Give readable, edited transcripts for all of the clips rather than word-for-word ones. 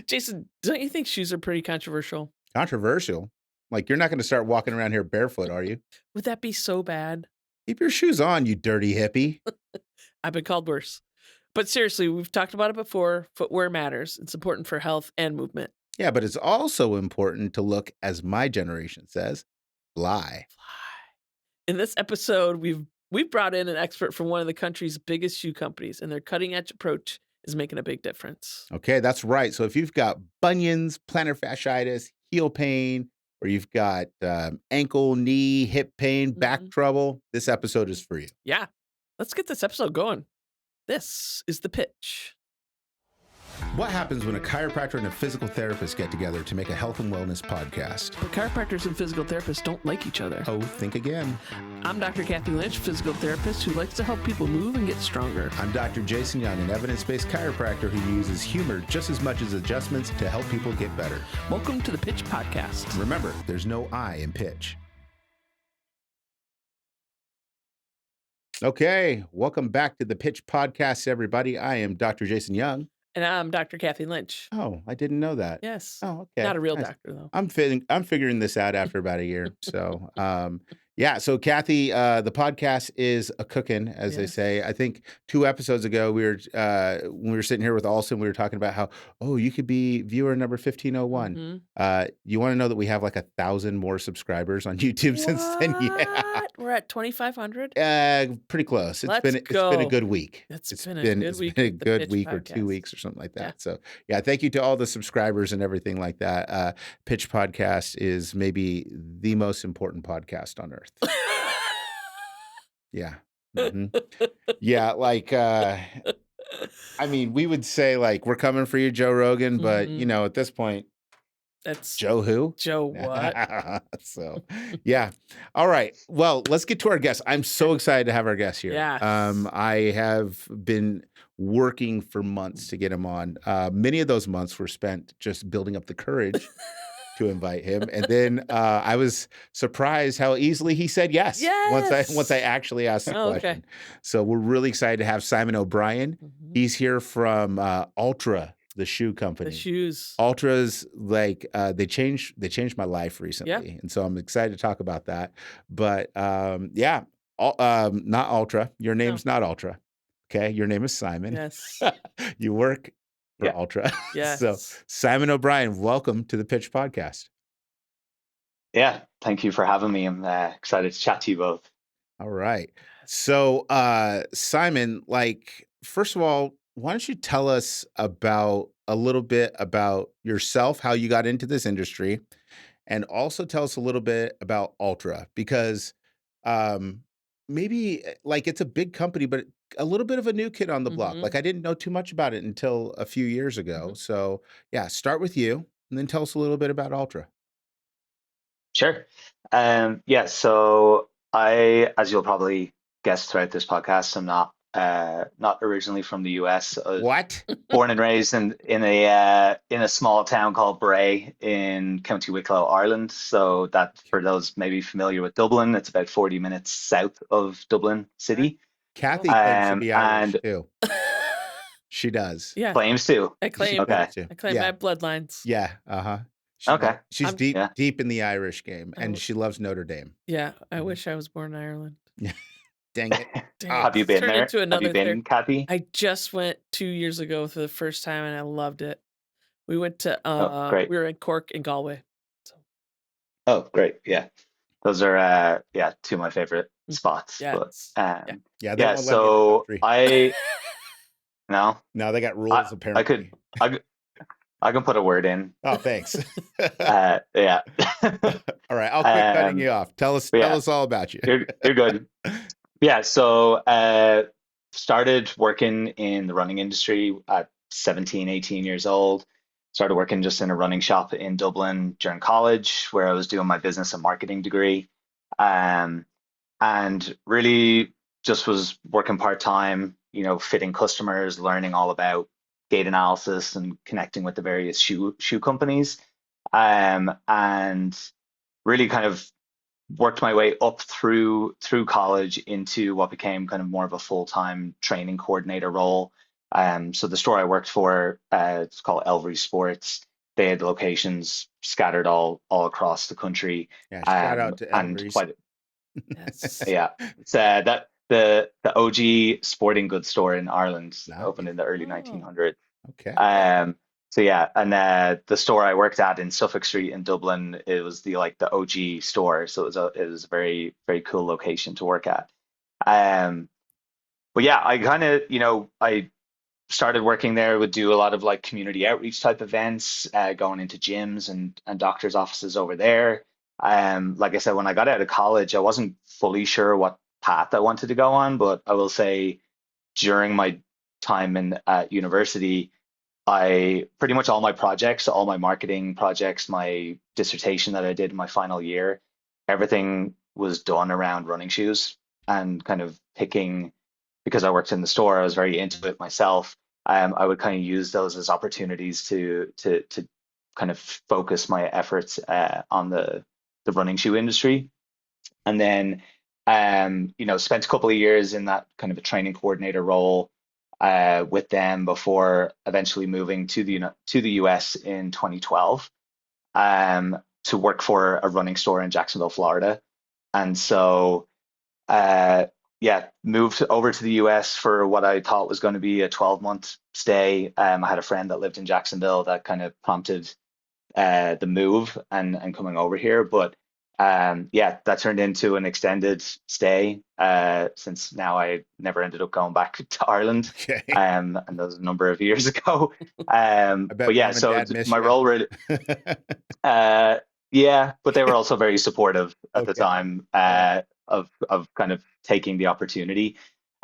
Jason, don't you think shoes are pretty controversial? Controversial? Like, you're not going to start walking around here barefoot, are you? Would that be so bad? Keep your shoes on, you dirty hippie. I've been called worse. But seriously, we've talked about it before. Footwear matters. It's important for health and movement. Yeah, but it's also important to look, as my generation says, fly. In this episode, we've brought in an expert from one of the country's biggest shoe companies, and their cutting-edge approach is making a big difference. Okay, that's right. So if you've got bunions, plantar fasciitis, heel pain, or you've got ankle, knee, hip pain, back trouble, this episode is for you. Yeah. Let's get this episode going. This is The Pitch. What happens when a chiropractor and a physical therapist get together to make a health and wellness podcast? But chiropractors and physical therapists don't like each other. Oh, think again. I'm Dr. Kathy Lynch, physical therapist who likes to help people move and get stronger. I'm Dr. Jason Young, an evidence-based chiropractor who uses humor just as much as adjustments to help people get better. Welcome to the Pitch Podcast. Remember, there's no I in pitch. Okay, welcome back to the Pitch Podcast, everybody. I am Dr. Jason Young. And I'm Dr. Kathy Lynch. Oh, I didn't know that. Yes. Oh, okay. Not a real Nice. doctor, though. I'm figuring this out after about a year. So, yeah. So, Kathy, the podcast is a cooking, as they say. I think 2 episodes ago, when we were sitting here with Alston, we were talking about how, you could be viewer number 1501. You want to know that we have like 1,000 more subscribers on YouTube since then? Yeah. We're at 2,500? Pretty close. It's been a good week. It's been a good week or 2 weeks or something like that. Yeah. So yeah, thank you to all the subscribers and everything like that. Pitch Podcast is maybe the most important podcast on earth. Yeah. Mm-hmm. Yeah. Like, I mean, we would say like, we're coming for you, Joe Rogan, but at this point, that's Joe who? Joe what? So, yeah. All right. Well, let's get to our guest. I'm so excited to have our guest here. Yes. I have been working for months to get him on. Many of those months were spent just building up the courage to invite him. And then I was surprised how easily he said yes. Once I actually asked the question. Okay. So we're really excited to have Simon O'Brien. He's here from Altra, the shoe company. The shoes. Ultra's like they changed my life recently. And so I'm excited to talk about that. But not Ultra. Your name's not Ultra. Okay. Your name is Simon. Yes. You work for Ultra. Yes. So Simon O'Brien, welcome to the Pitch Podcast. Yeah. Thank you for having me. I'm excited to chat to you both. All right. So Simon, like, first of all, why don't you tell us a little bit about yourself, how you got into this industry, and also tell us a little bit about Altra, because maybe like it's a big company, but a little bit of a new kid on the block. Like I didn't know too much about it until a few years ago. So yeah, start with you and then tell us a little bit about Altra. Sure. So as you'll probably guess throughout this podcast, I'm not originally from the US. What? Born and raised in a small town called Bray in County Wicklow, Ireland. So that, for those maybe familiar with Dublin, it's about 40 minutes south of Dublin city. Kathy claims to be Irish too. She does. Yeah. Claims to. I claim my bloodlines. Yeah. Uh-huh. She's deep in the Irish game, and she loves Notre Dame. Yeah. I wish I was born in Ireland. Dang it. Have you been there? Have you been, Kathy? I just went 2 years ago for the first time, and I loved it. We went to, we were in Cork and Galway. So. Oh, great. Yeah. Those are, two of my favorite spots. Yeah. But, so no, they got rules apparently. I can put a word in. Oh, thanks. Yeah. All right. I'll quit cutting you off. Tell us all about you. You're good. Yeah. So, started working in the running industry at 17, 18 years old. Started working just in a running shop in Dublin during college, where I was doing my business and marketing degree. And really just was working part-time, fitting customers, learning all about data analysis and connecting with the various shoe companies, and really kind of worked my way up through college into what became kind of more of a full-time training coordinator role So the store I worked for, it's called Elvery Sports. They had locations scattered all across the country, Yeah, shout out to and Elvery's. quite Yes. yeah. It's that the OG sporting goods store in Ireland opened Nice. in the early Oh, 1900s. Okay. Um, so yeah, and the store I worked at in Suffolk Street in Dublin, it was the OG store. So it was a very very cool location to work at. Um, but yeah, I kind of I started working there, would do a lot of like community outreach type events, going into gyms and doctors' offices over there. Like I said, when I got out of college, I wasn't fully sure what path I wanted to go on, but I will say during my time in at university, I pretty much all my projects, all my marketing projects, my dissertation that I did in my final year, everything was done around running shoes and kind of picking, because I worked in the store, I was very into it myself. I would kind of use those as opportunities to kind of focus my efforts on the running shoe industry. And then spent a couple of years in that kind of a training coordinator role with them before eventually moving to the US in 2012 to work for a running store in Jacksonville, Florida. And so uh, yeah, moved over to the US for what I thought was going to be a 12-month stay. I had a friend that lived in Jacksonville that kind of prompted the move and coming over here. But yeah, that turned into an extended stay since now I never ended up going back to Ireland. Okay. And that was a number of years ago. I But bet yeah, mom and so dad miss my you. role really, yeah, but they were also very supportive at the Okay. time All right. of kind of taking the opportunity.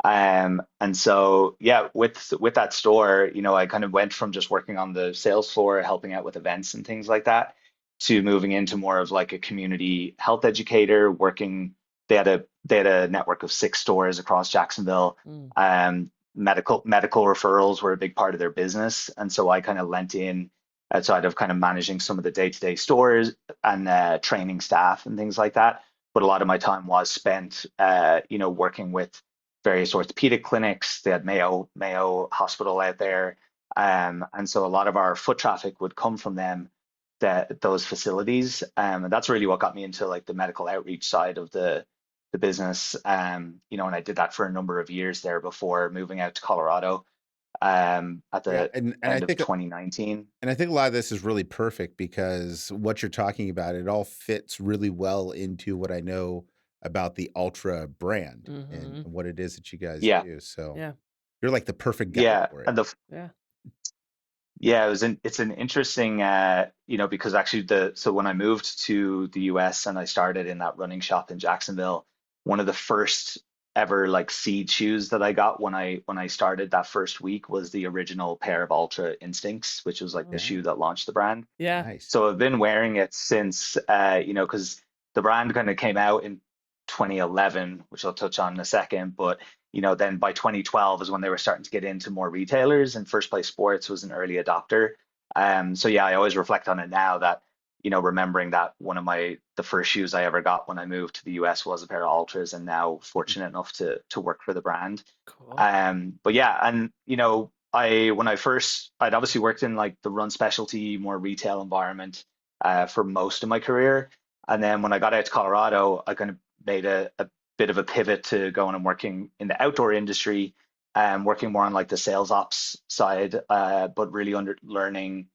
And so yeah, with that store, I kind of went from just working on the sales floor, helping out with events and things like that, to moving into more of like a community health educator, working. They had a network of 6 stores across Jacksonville. mm, Medical referrals were a big part of their business, and so I kind of lent in outside of kind of managing some of the day-to-day stores and training staff and things like that. But a lot of my time was spent, working with various orthopedic clinics. They had Mayo Hospital out there, and so a lot of our foot traffic would come from them, those facilities, and that's really what got me into like the medical outreach side of the business. And I did that for a number of years there before moving out to Colorado at Yeah, the and end of 2019. I think a lot of this is really perfect because what you're talking about, it all fits really well into what I know about the Ultra brand and mm-hmm. what it is that you guys Yeah, do. So Yeah. you're like the perfect guy yeah, for it. and Yeah. it's an interesting, because actually so when I moved to the US and I started in that running shop in Jacksonville, one of the first ever like seed shoes that I got when I started that first week was the original pair of Ultra Instincts, which was like the Oh, shoe that launched the brand. yeah. Nice. So I've been wearing it since, because the brand kind of came out in 2011, which I'll touch on in a second. But then by 2012 is when they were starting to get into more retailers, and First Place Sports was an early adopter. So yeah, I always reflect on it now that remembering that one of the first shoes I ever got when I moved to the US was a pair of Ultras, and now fortunate enough to work for the brand. Cool. But yeah, and I'd obviously worked in like the run specialty, more retail environment for most of my career. And then when I got out to Colorado, I kind of made a bit of a pivot to going and working in the outdoor industry, working more on like the sales ops side, but really learning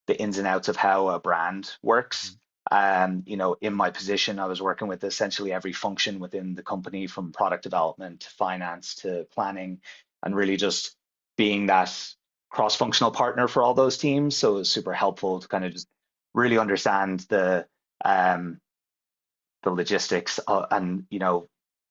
the ins and outs of how a brand works. In my position, I was working with essentially every function within the company, from product development to finance to planning, and really just being that cross-functional partner for all those teams. So it was super helpful to kind of just really understand um, the logistics and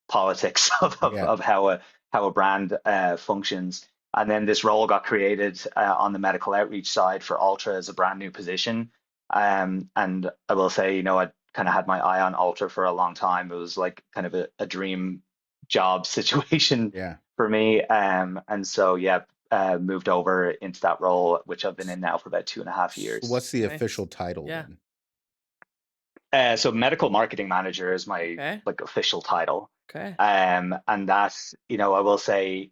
politics Yeah. of how a brand functions. And then this role got created on the medical outreach side for Ultra as a brand new position. And I will say, I kind of had my eye on Ultra for a long time. It was like kind of a dream job situation Yeah. for me. And so, yeah, moved over into that role, which I've been in now for about 2.5 So years. what's the official Nice. title Yeah. then? So medical marketing manager is my Okay. like official title. Okay. And that's, I will say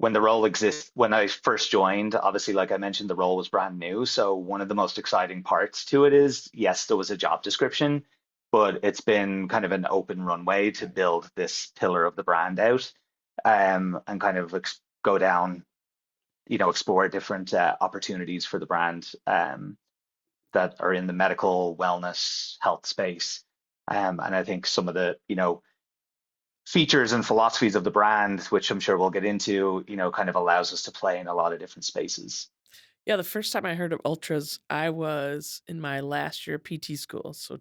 when the role exists, when I first joined, obviously, like I mentioned, the role was brand new. So one of the most exciting parts to it is, yes, there was a job description, but it's been kind of an open runway to build this pillar of the brand out, and kind of go down, explore different opportunities for the brand, that are in the medical wellness health space. And I think some of the, features and philosophies of the brand, which I'm sure we'll get into, kind of allows us to play in a lot of different spaces. Yeah, the first time I heard of ultras, I was in my last year of PT school, so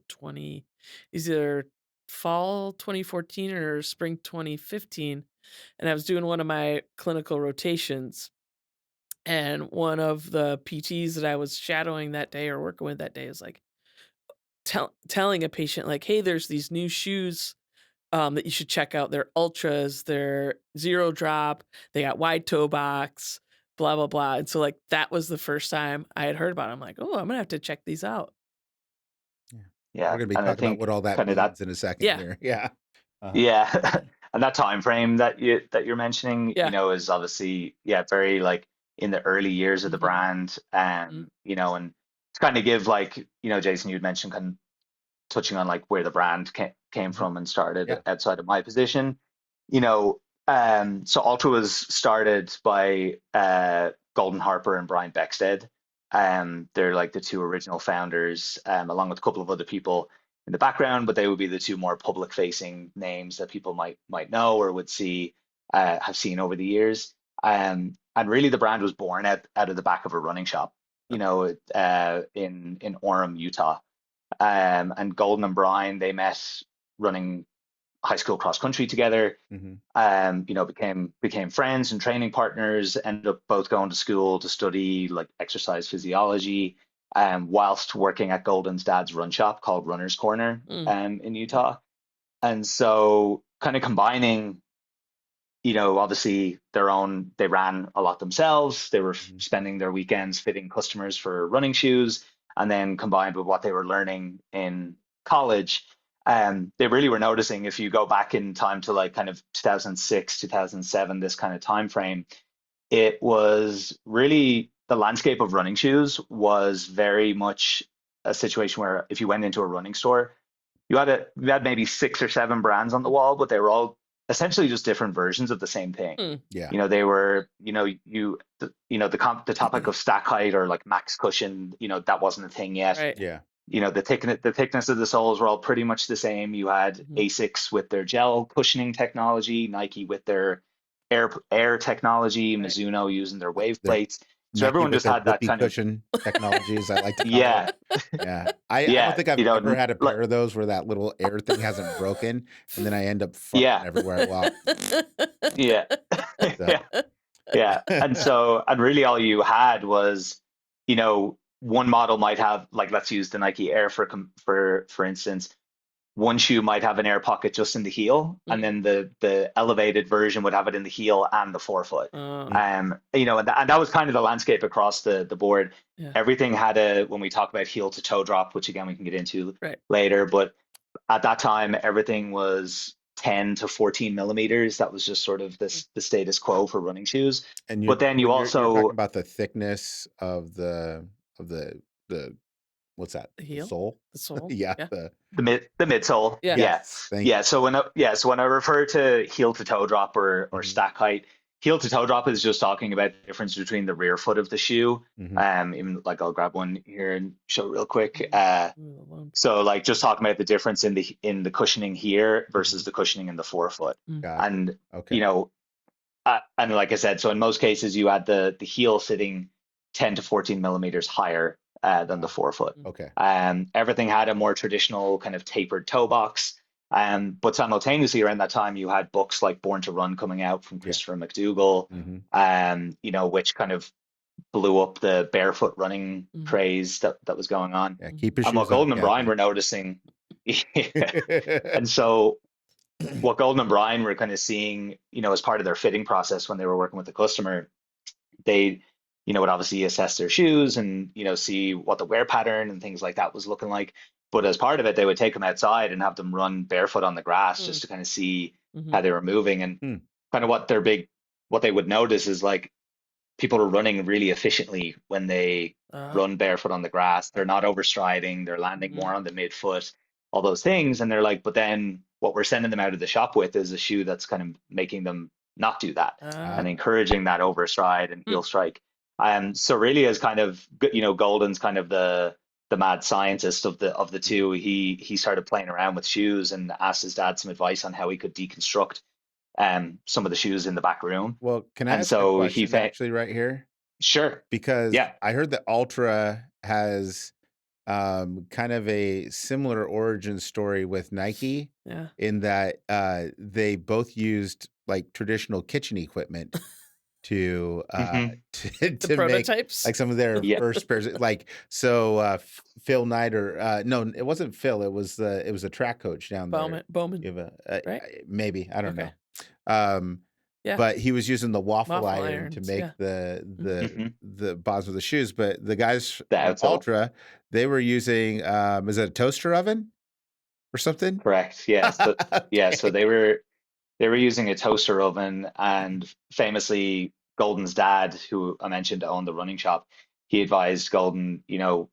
either fall 2014 or spring 2015, and I was doing one of my clinical rotations, and one of the PTs that I was shadowing that day or working with that day is like telling a patient like, "Hey, there's these new shoes that you should check out. They're ultras, they're zero drop, they got wide toe box, blah, blah, blah." And so, like, that was the first time I had heard about it. I'm like, "Oh, I'm gonna have to check these out." Yeah. Yeah, We're gonna be and I talking about think what all that kind of that, means in a second Yeah, here. Yeah. Uh-huh. yeah, and that time frame that you're mentioning, yeah. is obviously, very like in the early years of the Mhm, brand, mhm, and to kind of give, like, Jason, you'd mentioned kind of touching on like where the brand came Mhm. from and started Yeah. outside of my position. So Ultra was started by Golden Harper and Brian Beckstead. They're like the two original founders, along with a couple of other people in the background, but they would be the two more public facing names that people might know or would have seen over the years. And really the brand was born out of the back of a running shop, in Orem, Utah. And Golden and Brian, they met running high school cross country together. Mhm. Became friends and training partners. Ended up both going to school to study like exercise physiology, whilst working at Golden's dad's run shop called Runner's Corner, mm, in Utah. And so, kind of combining, obviously they ran a lot themselves. They were Mhm. spending their weekends fitting customers for running shoes, and then combined with what they were learning in college, they really were noticing, if you go back in time to like kind of 2006, 2007, this kind of time frame, it was really the landscape of running shoes was very much a situation where if you went into a running store, you had maybe 6 or 7 brands on the wall, but they were all essentially just different versions of the same thing. mm, Yeah. They were, the topic of stack height or like max cushion, that wasn't a thing yet. right. Yeah. The thickness of the soles were all pretty much the same. You had Mhm, Asics with their gel cushioning technology, Nike with their air technology, right. Mizuno using their wave They're plates. So Nike everyone with just their had that whoopee kind of, cushion technology, as I like to call it. yeah, Yeah. I don't yeah, think I've ever had a like, pair of those where that little air thing hasn't broken, and then I end up farting yeah, everywhere I walk. yeah, So yeah. Yeah. And really all you had was, one model might have, like, let's use the Nike Air for instance. One shoe might have an air pocket just in the heel, and Mm, then the elevated version would have it in the heel and the forefoot. Mm, And that was kind of the landscape across the board. yeah, Everything had when we talk about heel to toe drop, which again we can get into right. later, but at that time everything was 10 to 14 millimeters. That was just sort of Mm, the status quo for running shoes. and But then you when you're talking also, about the thickness of the what's that? the The heel, sole? the sole, Yeah. yeah, the midsole. yeah. Yeah. Yes. Thank Yeah. you. So when I refer to heel to toe drop or Mhm. stack height, heel to toe drop is just talking about the difference between the rear foot of the shoe. Mhm. Even like I'll grab one here and show real quick. Move along. So like just talking about the difference in the cushioning here versus Mhm. the cushioning in the forefoot. Mm, Gotcha. And Okay. and like I said, so in most cases you had the heel sitting 10 to 14 millimeters higher than the forefoot. mm, Okay. Everything had a more traditional kind of tapered toe box. But simultaneously around that time, you had books like Born to Run coming out from Yeah. Christopher McDougall, Mhm. which kind of blew up the barefoot running mm, craze that was going on. Yeah. mm. Keep your And what shoes on, Golden and Brian Kathy. were noticing, and so what Golden and Brian were kind of seeing, as part of their fitting process when they were working with the customer, they, would obviously assess their shoes and, see what the wear pattern and things like that was looking like. But as part of it, they would take them outside and have them run barefoot on the grass Mm, just to kind of see mhm, how they were moving. And Hmm. kind of what their big what they would notice is like people are running really efficiently when they Uh, run barefoot on the grass. They're not overstriding, they're landing mhm. more on the midfoot, all those things. And they're like, but then what we're sending them out of the shop with is a shoe that's kind of making them not do that Ah, and Ah. encouraging that overstride and Hmm. heel strike. So really as kind of, you know, Golden's kind of the mad scientist of the two. He started playing around with shoes and asked his dad some advice on how he could deconstruct some of the shoes in the back room. well, can I And ask a so he question found, actually right here? sure, Because yeah. I heard that Ultra has kind of a similar origin story with Nike Yeah. in that they both used like traditional kitchen equipment to Hmm. The to make prototypes. like some of their Yeah, first pairs like so Phil Knight or no, it wasn't Phil, it was a track coach down there. Bowman, You have right? maybe, I don't Okay. know. Um Yeah. but he was using the waffle Waffle iron to irons. make Yeah. Mhm. hmm the bottoms of the shoes, but the guys the from outsole. Ultra, they were using is it a toaster oven or something? Correct. Yeah, so Okay. they were using a toaster oven, and famously Golden's dad, who I mentioned owned the running shop, he advised Golden, you know,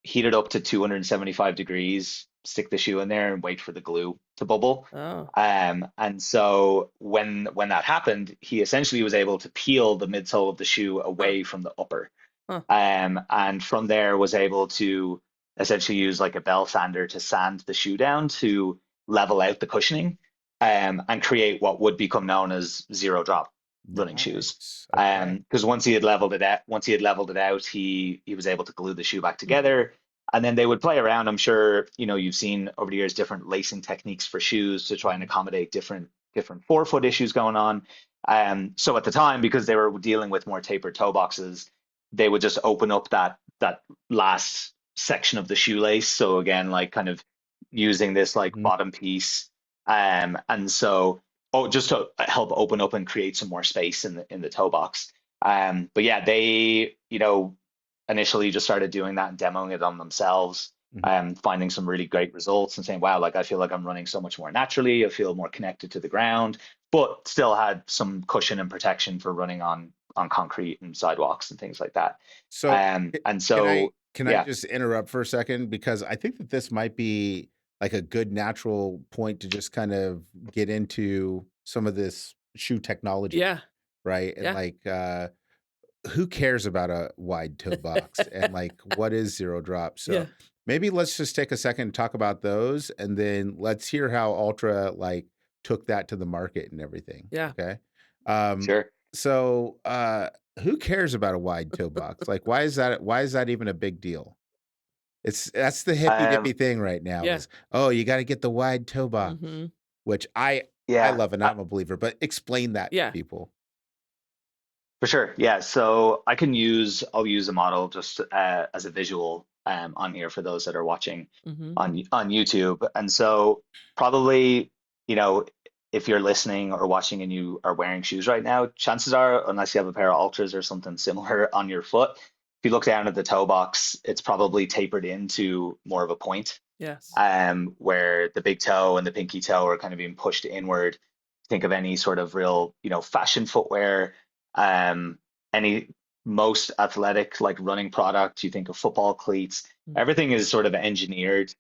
heat it up to 275 degrees, stick the shoe in there and wait for the glue to bubble. Oh. And so when that happened, he essentially was able to peel the midsole of the shoe Huh. away from the upper. Huh. And from there was able to essentially use like a bell sander to sand the shoe down to level out the cushioning, and create what would become known as zero drop running shoes. Nice. Okay. Because once he had leveled it out, he was able to glue the shoe back Mhm. together. And then they would play around. I'm sure, you know, you've seen over the years different lacing techniques for shoes to try and Mhm. accommodate different forefoot issues going on. So at the time, because they were dealing with more tapered toe boxes, they would just open up that last section of the shoelace. So again, like kind of using this like Mhm. bottom piece, and so just to help open up and create some more space in the toe box. But yeah, they, you know, initially just started doing that and demoing it on themselves, Mhm. finding some really great results and saying, wow, like I feel like I'm running so much more naturally. I feel more connected to the ground, but still had some cushion and protection for running on concrete and sidewalks and things like that. So And can I so, yeah, just interrupt for a second because I think that this might be like a good natural point to just kind of get into some of this shoe technology, Yeah. right? And Yeah. like who cares about a wide toe box and like what is zero drop? So Yeah. maybe let's just take a second and talk about those and then let's hear how Ultra like took that to the market and everything. Yeah. Okay. Um sure. so who cares about a wide toe box? Like why is that even a big deal? That's the hippy Um, dippy thing right now Yeah. is oh you got to get the wide toe box, Mhm. which I yeah, love and I'm a believer, but explain that to Yeah. people. for sure. Yeah. So I'll use a model just as a visual on here for those that are watching Mhm. on YouTube. And so probably, you know, if you're listening or watching and you are wearing shoes right now, chances are, unless you have a pair of Ultras or something similar on your foot, if you look down at the toe box, it's probably tapered into more of a point, Yes. where the big toe and the pinky toe are kind of being pushed inward. Think of any sort of real, you know, fashion footwear, um, any most athletic like running product. You think of football cleats. Mm. Everything is sort of engineered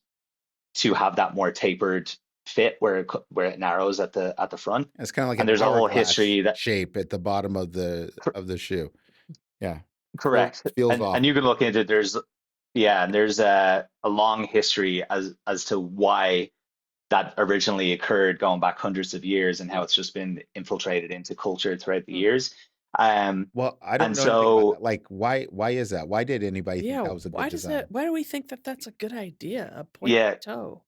to have that more tapered fit where it narrows at the front. It's kind of like And an there's a whole hourglass history that shape at the bottom of the shoe. Yeah. correct. Feels And you awful. can look into it. There's a long history as to why that originally occurred going back hundreds of years and how Mm. it's just been infiltrated into culture throughout the Mm. years. Um, Well, I don't and know anything about so that. Like why is that? Why did anybody think Yeah. that was a good design? Why do we think that that's a good idea? A pointy yeah, toe.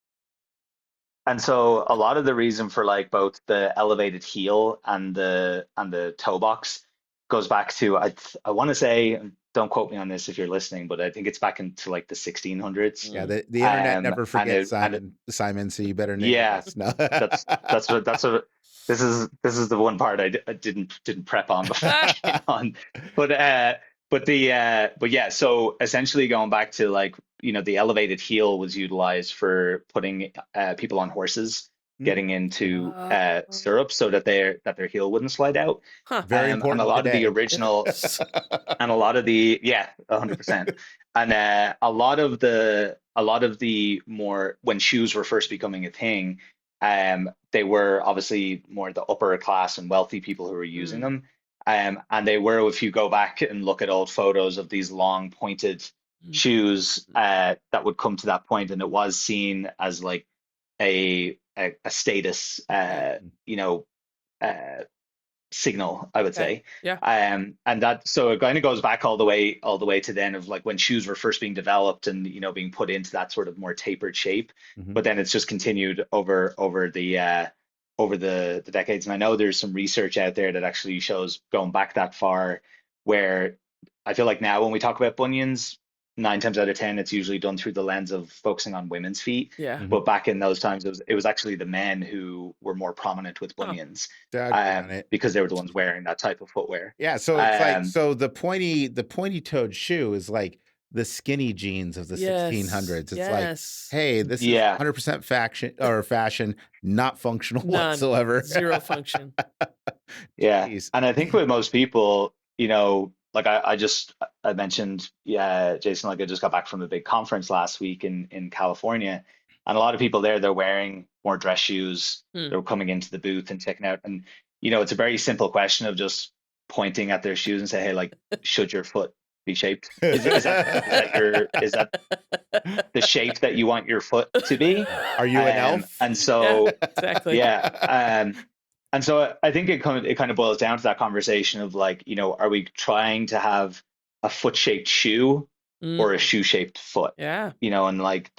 and so a lot of the reason for like both the elevated heel and the toe box goes back to I want to say, don't quote me on this if you're listening, but I think it's back into like the 1600s. Yeah, Mm. the internet never And forgets, it Simon, so you better name yeah, this. No. that's what this is the one part I didn't prep on before I came on, but but yeah, so essentially going back to like, you know, the elevated heel was utilized for putting people on horses getting into Uh, stirrups so that their heel wouldn't slide out. huh. Very And a important lot of the today. original Yes. and a lot of the, yeah, 100%. And a lot of the more, when shoes were first becoming a thing, they were obviously more the upper class and wealthy people who were using Mm, them. And they were, if you go back and look at old photos of these long pointed mm, shoes mm. that would come to that point, and it was seen as like a status, Okay. you know, uh, signal, I would Okay. say. Yeah. And that, so it kind of goes back all the way to then of like when shoes were first being developed and, you know, being put into that sort of more tapered shape. Mhm. But then it's just continued over the decades. And I know there's some research out there that actually shows going back that far, where I feel like now when we talk about bunions, 9 times out of 10, it's usually done through the lens of focusing on women's feet. Yeah. Mhm. But back in those times, it was actually the men who were more prominent with Huh. bunions, Doggone it. because they were the ones wearing that type of footwear. Yeah, so it's like Um, so the pointy toed shoe is like the skinny jeans of the Yes. 1600s. It's like, Yes. hey, this is yeah, 100% fashion, not functional None. whatsoever. Zero function. yeah. Jeez. And I think with most people, you know, like I mentioned, yeah, Jason, like I just got back from a big conference last week in California, and a lot of people there, they're wearing more dress shoes. Hmm. They're coming into the booth and checking out, and you know, it's a very simple question of just pointing at their shoes and say, hey, like, should your foot be shaped? Is that the shape that you want your foot to be? Are you an elf? And Yeah, so exactly. yeah, and so I think it kind of boils down to that conversation of like, you know, are we trying to have a foot shaped shoe or a Mm, shoe shaped foot? yeah. You know, and like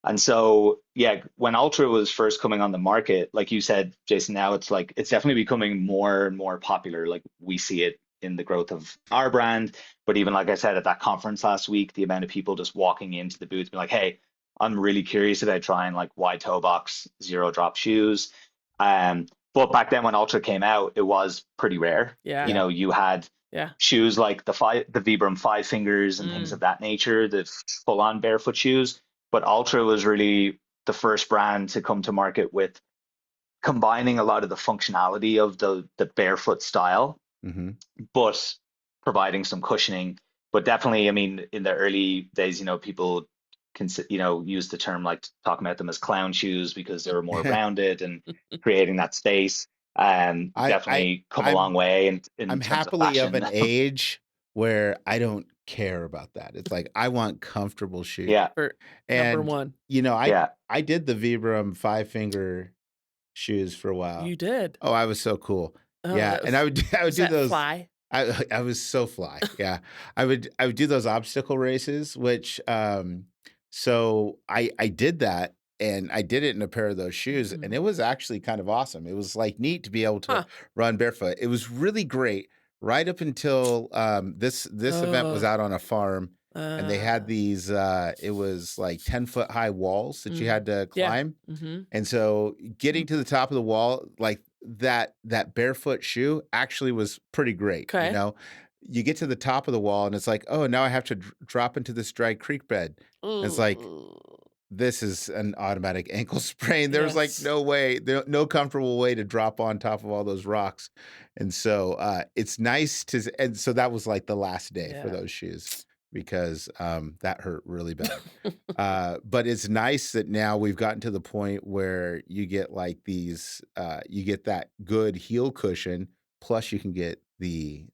and so yeah, when Ultra was first coming on the market, like you said, Jason, now it's like it's definitely becoming more and more popular. Like we see it in the growth of our brand, but even like I said at that conference last week, the amount of people just walking into the booth, be like, hey, I'm really curious about trying like wide toe box, zero drop shoes. But back then when Ultra came out, it was pretty rare. Yeah. You Yeah. know, you had Yeah. shoes like the Vibram Five Fingers and things Mm, of that nature, the full on barefoot shoes. But Ultra was really the first brand to come to market with combining a lot of the functionality of the barefoot style, Hmm. but providing some cushioning. But definitely, I mean, in the early days, you know, people can, you know, use the term like talking about them as clown shoes because they were more rounded and creating that space. I I Definitely come a long I'm way in I'm terms of happily of fashion. an age where I don't care about that. It's like I want comfortable shoes. Yeah, for number And one. you know, yeah, I did the Vibram five finger shoes for a You while. did. Oh, I was so cool. Oh, Yeah, that and I was would I would was do that those. fly? I was so fly. Yeah, I would do those obstacle races, which so I did that and I did it in a pair of those shoes, and Mhm. it was actually kind of awesome. It was like neat to be able to Huh. run barefoot. It was really great right up until this event was Oh, out on a farm and they had uh, these it was like 10-foot high walls that you mm. had to Yeah. climb, Mhm. and so getting to the top of the wall, like that barefoot shoe actually was pretty great, you Okay. know? You get to the top of the wall and it's like, "Oh, now I have to drop into this dry creek bed." And it's like, Ooh. this is an automatic ankle sprain. There's like Yes. no way, no comfortable way to drop on top of all those rocks. And so it's nice to, and so that was like the last day for Yeah. those shoes because that hurt really bad. But it's nice that now we've gotten to the point where you get like these, you get that good heel cushion, plus you can get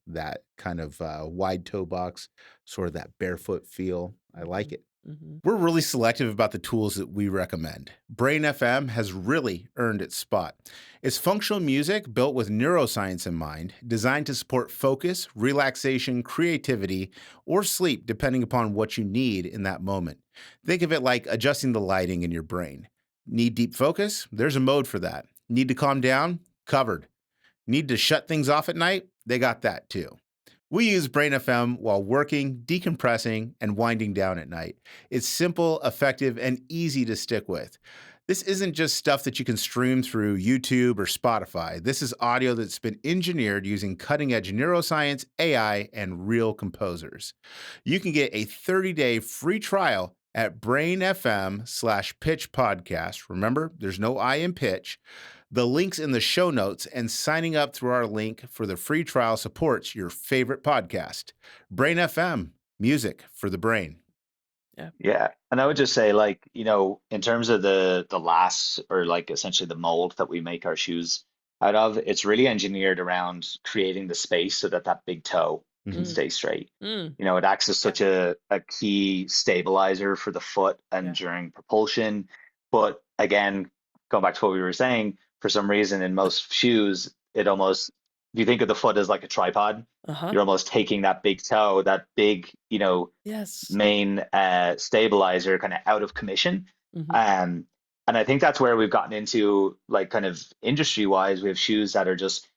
that kind of wide toe box, sort of that barefoot feel. I like Mhm. it. Mhm. We're really selective about the tools that we recommend. Brain FM has really earned its spot. It's functional music built with neuroscience in mind, designed to support focus, relaxation, creativity, or sleep, depending upon what you need in that moment. Think of it like adjusting the lighting in your brain. Need deep focus? There's a mode for that. Need to calm down? Covered. Need to shut things off at night? They got that too. We use Brain FM while working, decompressing, and winding down at night. It's simple, effective, and easy to stick with. This isn't just stuff that you can stream through YouTube or Spotify. This is audio that's been engineered using cutting edge neuroscience, AI, and real composers. You can get a 30-day free trial at brainfm/pitch podcast. Remember, there's no I in pitch. The link's in the show notes, and signing up through our link for the free trial supports your favorite podcast. Brain FM, music for the brain. Yeah. And I would just say, like, in terms of the lasts, or like essentially the mold that we make our shoes out of, it's really engineered around creating the space so that that big toe can stay straight. It acts as such a key stabilizer for the foot and during propulsion. But again, going back to what we were saying, for some reason in most shoes, if you think of the foot as like a tripod, you're almost taking that big toe, that big, main stabilizer kind of out of commission. And I think that's where we've gotten into, like, kind of industry wise, we have shoes that are just,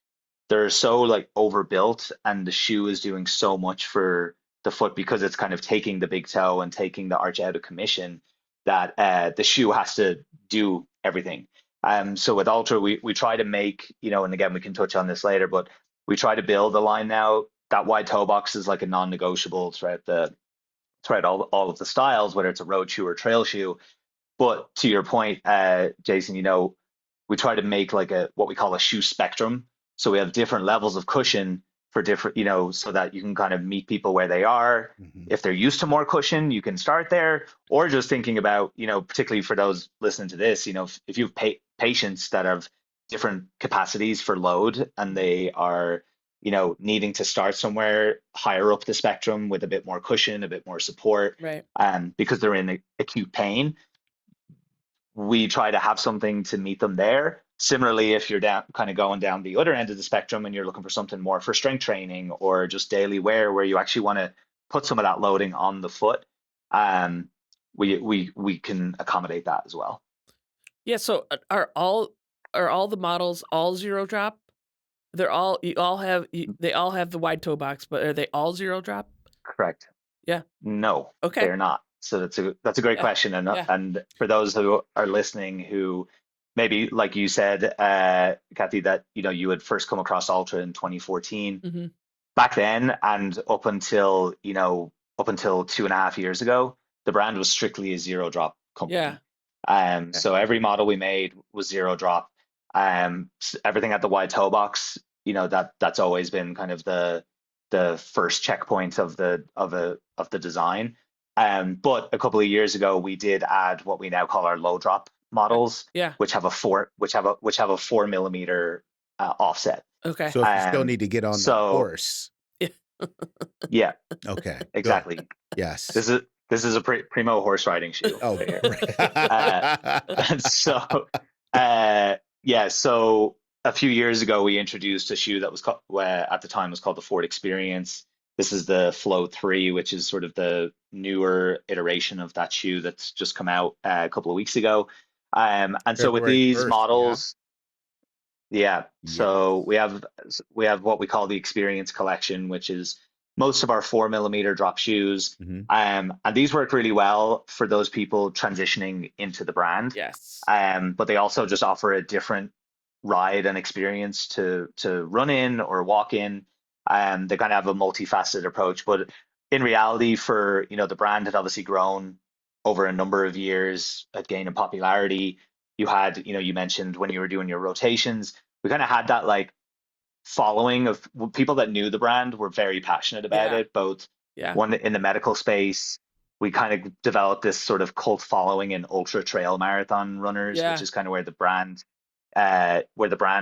they're so like overbuilt, and the shoe is doing so much for the foot because it's kind of taking the big toe and taking the arch out of commission, that the shoe has to do everything. So with Altra, we try to make, and again, we can touch on this later, but we try to build a line now that wide toe box is like a non-negotiable throughout all of the styles, whether it's a road shoe or trail shoe. But to your point, Jason, we try to make like what we call a shoe spectrum. So we have different levels of cushion for different, so that you can kind of meet people where they are. If they're used to more cushion, you can start there, or just thinking about, particularly for those listening to this, if you have patients that have different capacities for load, and they are, needing to start somewhere higher up the spectrum with a bit more cushion, a bit more support, right? Because they're in acute pain, we try to have something to meet them there. Similarly, if you're going down the other end of the spectrum and you're looking for something more for strength training or just daily wear, where you actually want to put some of that loading on the foot, we can accommodate that as well. Yeah. So are all the models all zero drop? They all have the wide toe box, but are they all zero drop? Correct. Yeah. No. Okay. They're not. So that's a great question. And for those who are listening, who maybe, like you said, Kathy, that you had first come across Altra in 2014. Back then, and up until 2.5 years ago, the brand was strictly a zero drop company. So every model we made was zero drop. Everything at the wide toe box, that's always been kind of the first checkpoint of the design. But a couple of years ago, we did add what we now call our low drop models, which have a 4 millimeter offset. Okay. So if you still need to get on the horse. Yeah. Okay. Exactly. Good. Yes. This is a primo horse riding shoe. Oh, so a few years ago, we introduced a shoe that was called, at the time was called the Ford Experience. This is the Flow 3, which is sort of the newer iteration of that shoe that's just come out a couple of weeks ago. And so with these 1st, models, so we have what we call the Experience Collection, which is most of our 4 millimeter drop shoes. And these work really well for those people transitioning into the brand. Yes. But they also just offer a different ride and experience to run in or walk in. They kind of have a multifaceted approach, but in reality, for the brand had obviously grown over a number of years, had gained in popularity. You had, you mentioned when you were doing your rotations, we kind of had that like following of people that knew the brand, were very passionate about it, both one in the medical space. We kind of developed this sort of cult following in ultra trail marathon runners, which is kind of where the brand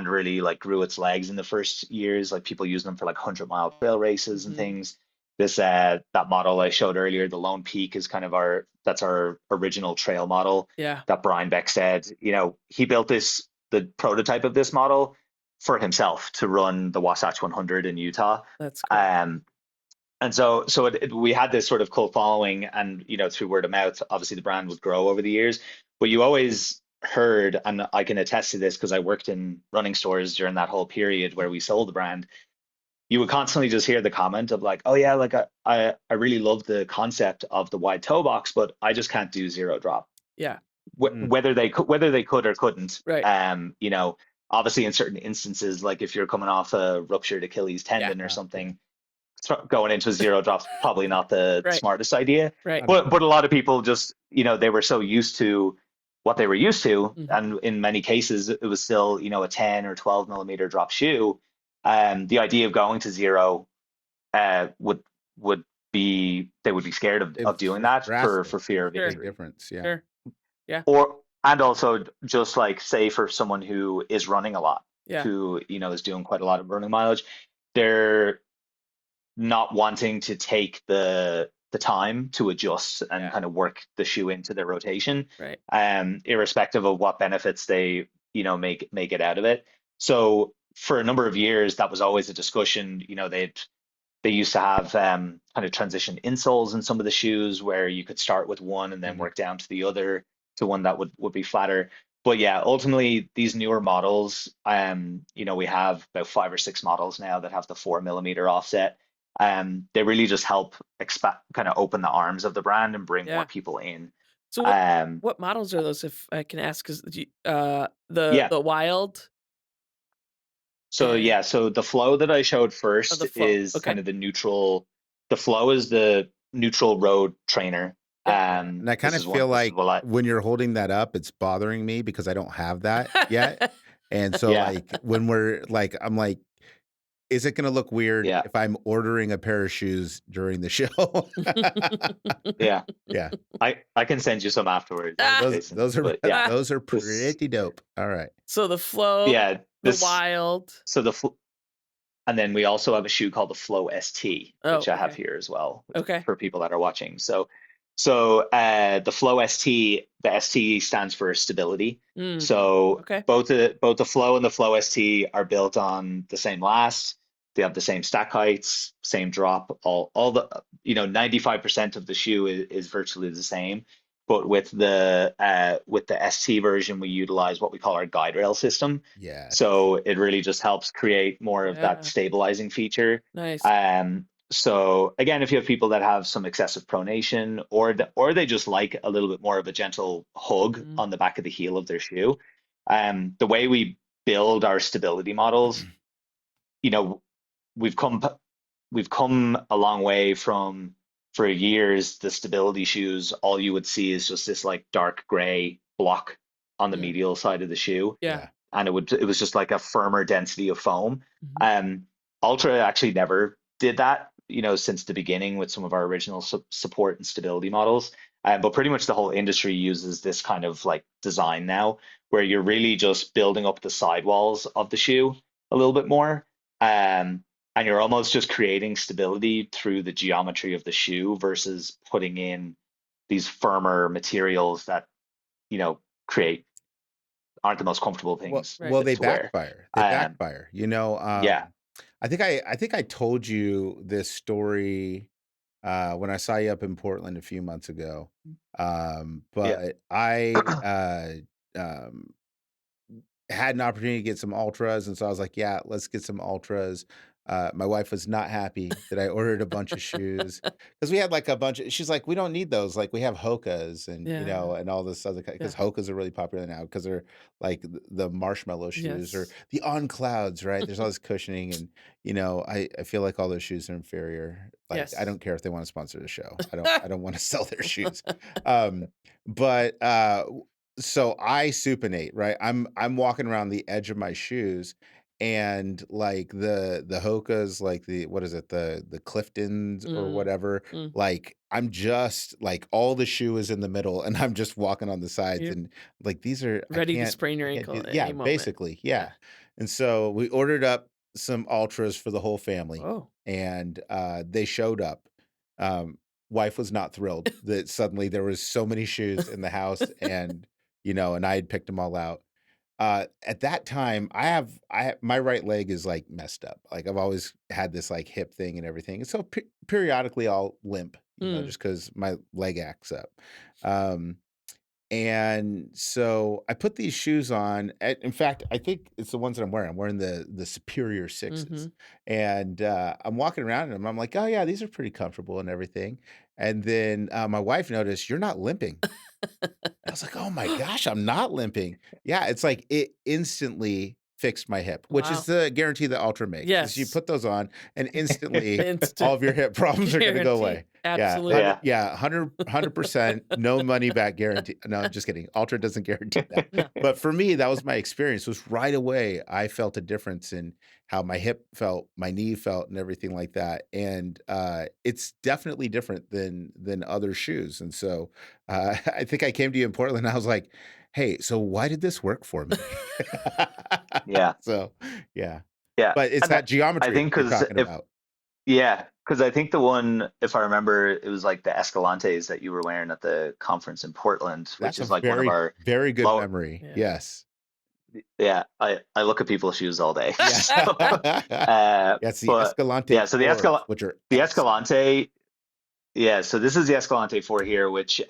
really like grew its legs in the first years. Like people use them for like 100-mile trail races and things. This that model I showed earlier, the Lone Peak, is kind of our original trail model. That Brian Beck said, he built the prototype of this model for himself to run the Wasatch 100 in Utah. That's cool. And so we had this sort of cult following, and through word of mouth, obviously the brand would grow over the years. But you always heard, and I can attest to this because I worked in running stores during that whole period where we sold the brand, you would constantly just hear the comment of like, oh yeah, like I really love the concept of the wide toe box, but I just can't do zero drop. Whether they could or couldn't. Right. Obviously in certain instances, like if you're coming off a ruptured Achilles tendon or something, going into zero drops probably not the Right. smartest idea. Right. But a lot of people just, they were so used to what they were used to, Mhm. and in many cases it was still, a 10 or 12 millimeter drop shoe. The idea of going to zero would be they would be scared of doing It's that for drastic. fear of Sure. Big injury. difference. Yeah. Sure. Yeah. And also just like say for someone who is running a lot, Yeah. who is doing quite a lot of running mileage, they're not wanting to take the time to adjust and Yeah. kind of work the shoe into their rotation, Right. irrespective of what benefits they may get out of it. So for a number of years, that was always a discussion. They used to have kind of transition insoles in some of the shoes where you could start with one and then Mhm. work down to the other, to one that would be flatter. But yeah, ultimately these newer models, we have about 5 or 6 models now that have the 4 millimeter offset. They really just help expand, kind of open the arms of the brand and bring more Yeah. people in. So Um, what models are those, if I can ask? 'Cause yeah. the Wild So and yeah, so the flow that I showed first the Flow. is Okay. kind of the neutral. The flow is the neutral road trainer. Yep. Yeah. And I kind This of is one. feel This is like what I. when you're holding that up, it's bothering me because I don't have that yet. And so Yeah, like when we're like, I'm like, is it going to look weird yeah, if I'm ordering a pair of shoes during the show? yeah. Yeah. I can send you some afterwards, Ah! Jason. Those are But yeah, those are this pretty dope. All right. So the Flow, yeah the this Wild. so and then we also have a shoe called the Flow ST, Oh, which I have okay. here as well, which Okay. for people that are watching. The Flow ST, the ST stands for stability. Mm. So Okay. both the Flow and the Flow ST are built on the same last. They have the same stack heights, same drop. All the 95% of the shoe is virtually the same. But with the ST version, we utilize what we call our guide rail system. Yes. So it really just helps create more of that Yeah. stabilizing feature. Nice. So again, if you have people that have some excessive pronation, or they just like a little bit more of a gentle hug Mm. on the back of the heel of their shoe, the way we build our stability models, you know, we've come a long way from, for years the stability shoes, all you would see is just this like dark gray block on the Mm. medial side of the shoe, Yeah. Yeah. and it was just like a firmer density of foam. Mhm. Ultra actually never did that, since the beginning with some of our original support and stability models. But pretty much the whole industry uses this kind of like design now, where you're really just building up the sidewalls of the shoe a little bit more. And you're almost just creating stability through the geometry of the shoe versus putting in these firmer materials that, create aren't the most comfortable Well, things Right. they to wear. backfire. They Um, backfire. yeah, I think I told you this story when I saw you up in Portland a few months ago. yeah, But I um had an opportunity to get some ultras, and so I was like, "Yeah, let's get some ultras." My wife was not happy that I ordered a bunch of shoes because we had like a bunch of. She's like, "We don't need those. Like, we have Hokas and Yeah. and all this other Yeah. because Hokas are really popular now because they're like the marshmallow shoes or Yes. the on clouds, right? There's all this cushioning, and I feel like all those shoes are inferior. Like, I Yes. don't care if they want to sponsor the show. I don't want to sell their shoes. Um, but so I supinate, right? I'm walking around the edge of my shoes and like the Hokas, like the what is it, the Cliftons or Mm. whatever, Mm. like I'm just like all the shoe is in the middle and I'm just walking on the sides You're and like these are ready to sprain your I can't ankle do at yeah, any moment. basically, Yeah. yeah. And so we ordered up some ultras for the whole family Oh. and they showed up. Um Wife was not thrilled that suddenly there was so many shoes in the house and I had picked them all out. At that time, my right leg is like messed up. Like I've always had this like hip thing and everything. And so periodically I'll limp, Mm. just because my leg acts up. Um, and so I put these shoes on. In fact, I think it's the ones that I'm wearing. I'm wearing the Superior Sixes, Mhm. and I'm walking around in them. I'm like, oh yeah, these are pretty comfortable and everything. And then my wife noticed you're not limping. I was like, "Oh my gosh, I'm not limping." Yeah, it's like it instantly fixed my hip, which is Wow. the guarantee that Altra makes. Is you Yes. put those on and instantly all Instant of your hip problems are going to go guarantee. away. Absolutely. Yeah. 100% no money back guarantee. No, I'm just kidding. Altra doesn't guarantee that. No. But for me, that was my experience. Was right away I felt a difference in how my hip felt, my knee felt, and everything like that. And it's definitely different than other shoes. And so I think I came to you in Portland. And I was like, hey, so why did this work for me? Yeah. So yeah, Yeah. but it's And that I geometry think you're because talking about. because I think the one, if I remember, it was like the Escalantes that you were wearing at the conference in Portland, which That's a is like one of very, our very good low. memory. Yeah. Yes. Yeah, I look at people's shoes all day. Yeah. So, It's the but Escalante yeah, so fours, which are The excellent. Escalante, yeah, so this is the Escalante 4 here, which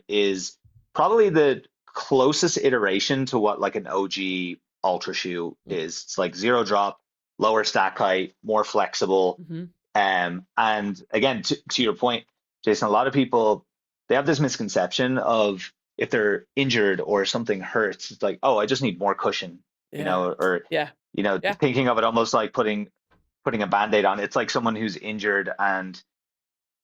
is probably the closest iteration to what like an OG Ultra shoe is. It's like zero drop, lower stack height, more flexible. Mhm. And again, to your point, Jason, a lot of people, they have this misconception of if they're injured or something hurts, it's like, oh, I just need more cushion, Yeah. or Yeah. Yeah. thinking of it almost like putting a Band-Aid on. It's like someone who's injured and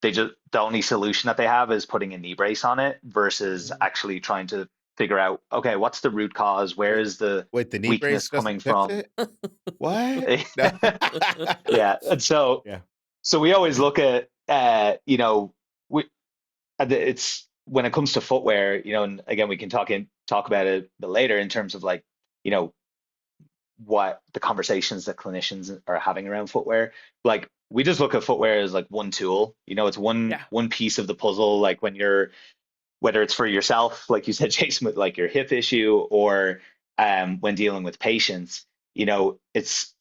the only solution that they have is putting a knee brace on it versus actually trying to figure out, okay, what's the root cause? Where is the Wait, the knee weakness brace coming doesn't fix from? it? What? No. Yeah. And so Yeah. we always look at we it's when it comes to footwear, and again we can talk about it a bit later in terms of like, what the conversations that clinicians are having around footwear. Like we just look at footwear as like one tool, it's Yeah. one piece of the puzzle. Like when you're, whether it's for yourself, like you said, Jason, with like your hip issue, or when dealing with patients, it's,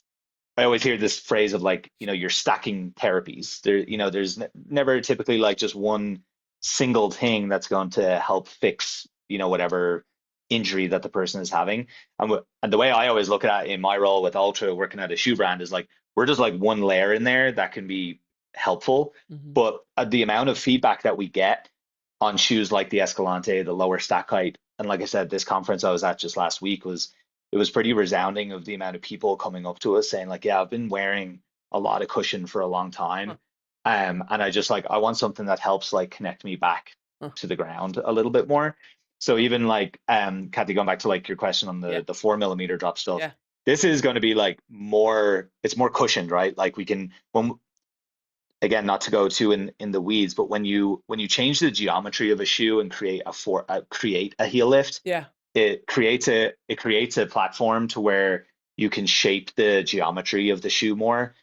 I always hear this phrase of like, you're stacking therapies. There's never typically like just one single thing that's going to help fix, whatever injury that the person is having. And the way I always look at it in my role with Ultra, working at a shoe brand, is like, we're just like one layer in there that can be helpful. Mhm. But the amount of feedback that we get on shoes like the Escalante, the lower stack height, and like I said, this conference I was at just last week was pretty resounding of the amount of people coming up to us saying like, yeah, I've been wearing a lot of cushion for a long time. Huh. And I want something that helps like connect me back Huh. to the ground a little bit more. So even like, Kathy, going back to like your question on Yeah. the 4mm drop stuff, Yeah. this is going to be like it's more cushioned, right? Like we can, again, not to go too in the weeds, but when you change the geometry of a shoe and create a heel lift, Yeah. it creates a platform to where you can shape the geometry of the shoe more.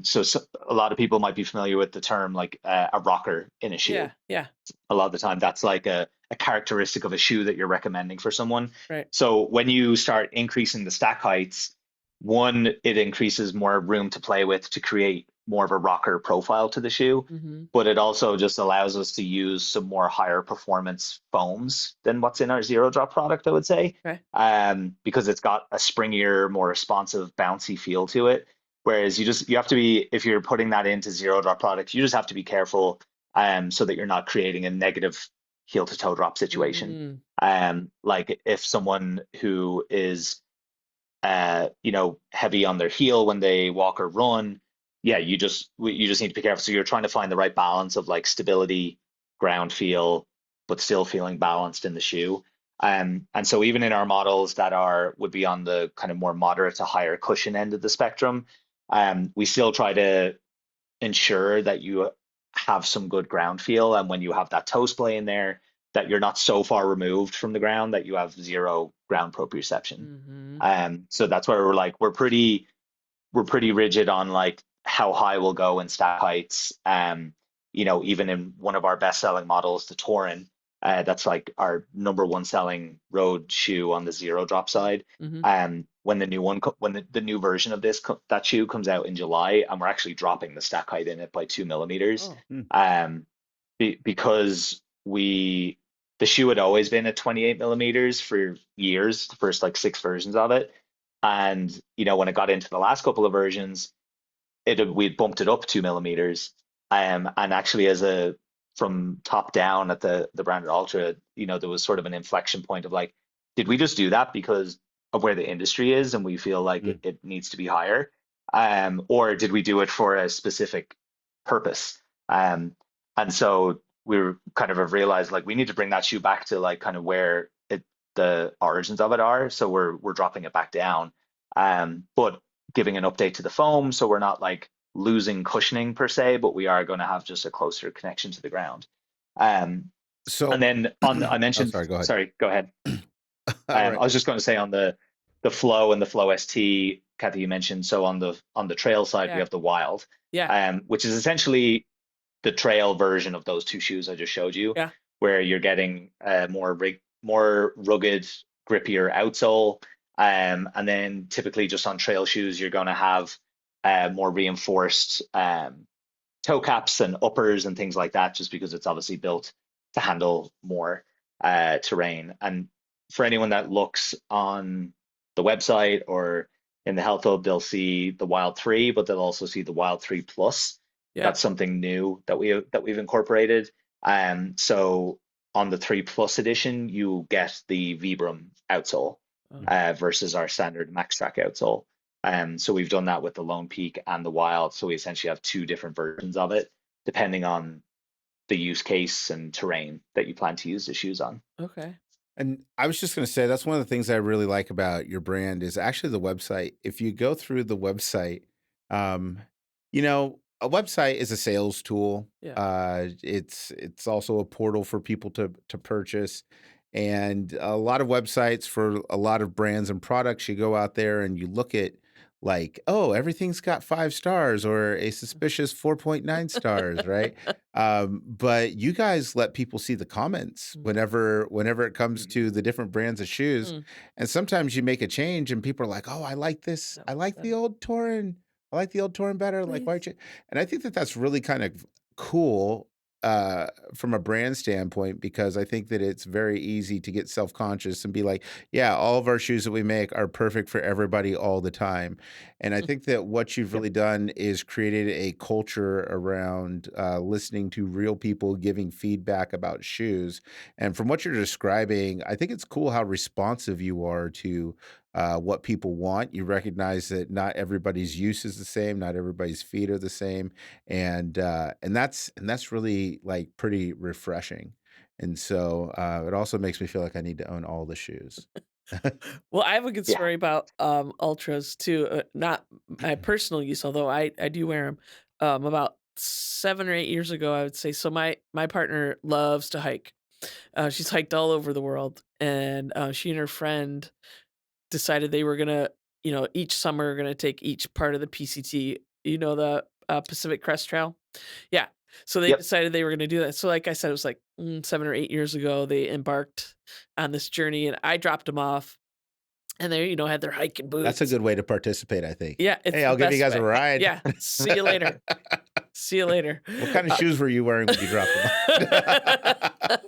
So a lot of people might be familiar with the term like a rocker in a shoe. Yeah. Yeah. A lot of the time that's like a characteristic of a shoe that you're recommending for someone. Right. So when you start increasing the stack heights, one, it increases more room to play with to create more of a rocker profile to the shoe, Mhm. but it also just allows us to use some more higher performance foams than what's in our zero drop product, I would say. Okay. Because it's got a springier, more responsive, bouncy feel to it. Whereas you have to be, if you're putting that into zero drop products, you just have to be careful so that you're not creating a negative heel to toe drop situation. Like if someone who is heavy on their heel when they walk or run, yeah, you just need to be careful. So you're trying to find the right balance of like stability, ground feel, but still feeling balanced in the shoe. And so even in our models that would be on the kind of more moderate to higher cushion end of the spectrum, we still try to ensure that you have some good ground feel. And when you have that toe splay in there, that you're not so far removed from the ground that you have zero ground proprioception. So that's where we're pretty rigid on like how high we'll go in stack heights. Even in one of our best selling models, the Torin, that's like our number one selling road shoe on the zero drop side. When the new one, when the new version of that shoe comes out in July, and we're actually dropping the stack height in it by 2 millimeters. Because the shoe had always been at 28 millimeters for years, the first like 6 versions of it. And, when it got into the last couple of versions, we'd bumped it up 2 millimeters. And actually from top down at the branded Ultra, there was sort of an inflection point of like, did we just do that because of where the industry is, and we feel like Mm. it needs to be higher? Or did we do it for a specific purpose? Um, and so we were kind of have realized like we need to bring that shoe back to like kind of where the origins of it are. So we're dropping it back down, but giving an update to the foam, so we're not like losing cushioning per se, but we are going to have just a closer connection to the ground. Um, and So, then on I oh, mentioned, sorry, go ahead. sorry, go ahead. All I right. was just going to say on the flow and the flow ST, Kathy, you mentioned. So on the trail side, we Yeah. have the wild, Yeah. which is essentially the trail version of those two shoes I just showed you, Yeah. where you're getting more rugged, grippier outsole. And then typically just on trail shoes, you're going to have more reinforced toe caps and uppers and things like that, just because it's obviously built to handle more terrain. And for anyone that looks on the website or in the Health Hub, they'll see the Wild 3, but they'll also see the Wild 3 Plus. Yep. That's something new that we've incorporated. So on the 3 Plus edition, you get the Vibram outsole Oh, versus our standard Max Track outsole. So we've done that with the Lone Peak and the Wild. So we essentially have two different versions of it, depending on the use case and terrain that you plan to use the shoes on. okay. And I was just going to say that's one of the things I really like about your brand is actually the website. If you go through the website, um, a website is a sales tool. Yeah. It's also a portal for people to purchase. And a lot of websites for a lot of brands and products, you go out there and you look at like, oh, everything's got 5 stars or a suspicious 4.9 stars, right? But you guys let people see the comments Mm. whenever it comes Mhm. to the different brands of shoes. Mm. And sometimes you make a change and people are like, "Oh, I like this. That I one's like the better. old Torin. I like the old Torin better. Like, why Please. don't you?" And I think that that's really kind of cool from a brand standpoint because I think that it's very easy to get self-conscious and be like, "Yeah, all of our shoes that we make are perfect for everybody all the time." And I Mm. think that what you've Yep. really done is created a culture around listening to real people giving feedback about shoes. And from what you're describing, I think it's cool how responsive you are to what people want. You recognize that not everybody's use is the same, not everybody's feet are the same, and that's really like pretty refreshing. And so it also makes me feel like I need to own all the shoes. Well, I have a good Yeah. story about ultras too. Not my personal use, although I do wear them. About 7 or 8 years ago, I would say. So my partner loves to hike. She's hiked all over the world, and she and her friend decided they were gonna, each summer gonna take each part of the PCT. The Pacific Crest Trail. Yeah. So they Yep. decided they were gonna do that. So like I said, it was like 7 or 8 years ago they embarked on this journey, and I dropped them off, and they had their hiking That's a boots. good way to participate, I think. Yeah, it's Hey, the I'll give you best guys a way. ride. Yeah. See you later. See you later. What kind of Uh, shoes were you wearing when you dropped them I off?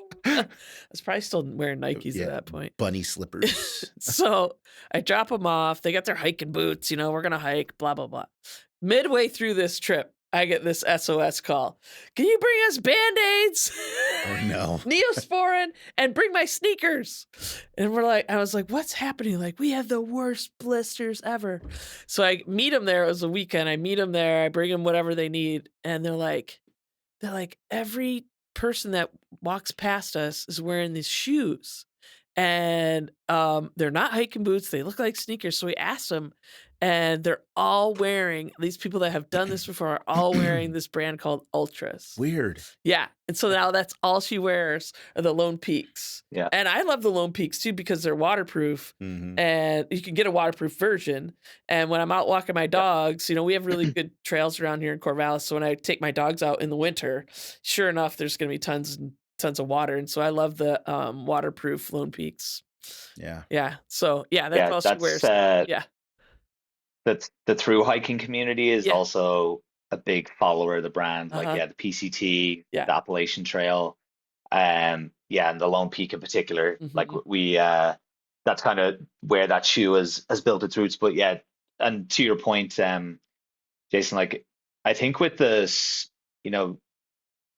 was probably still wearing Nikes at Yeah, that point. bunny slippers. So I drop them off. They got their hiking boots. We're going to hike, blah, blah, blah. Midway through this trip, I get this SOS call. Can you bring us Band-Aids? Oh no. Neosporin and bring my sneakers. And I was like, what's happening? Like, we have the worst blisters ever. So I meet them there. It was a weekend. I meet them there. I bring them whatever they need. And they're like, every person that walks past us is wearing these shoes. And they're not hiking boots. They look like sneakers. So we asked them, and they're all wearing, these people that have done this before are all wearing this brand called Ultras. Weird. Yeah. And so now that's all she wears are the Lone Peaks. Yeah. And I love the Lone Peaks too because they're waterproof, Mhm. and you can get a waterproof version. And when I'm out walking my dogs, we have really good trails around here in Corvallis. So when I take my dogs out in the winter, sure enough, there's going to be tons and tons of water. And so I love the waterproof Lone Peaks. Yeah. Yeah. So yeah, that's Yeah. all she wears. Yeah. That's the through hiking community is Yeah. also a big follower of the brand. Like, Uh-huh. yeah, the PCT, Yeah. the Appalachian Trail, yeah, and the Lone Peak in particular. Like Mhm. that's kind of where that shoe has built its roots. But yeah, and to your point, Jason, like I think with this,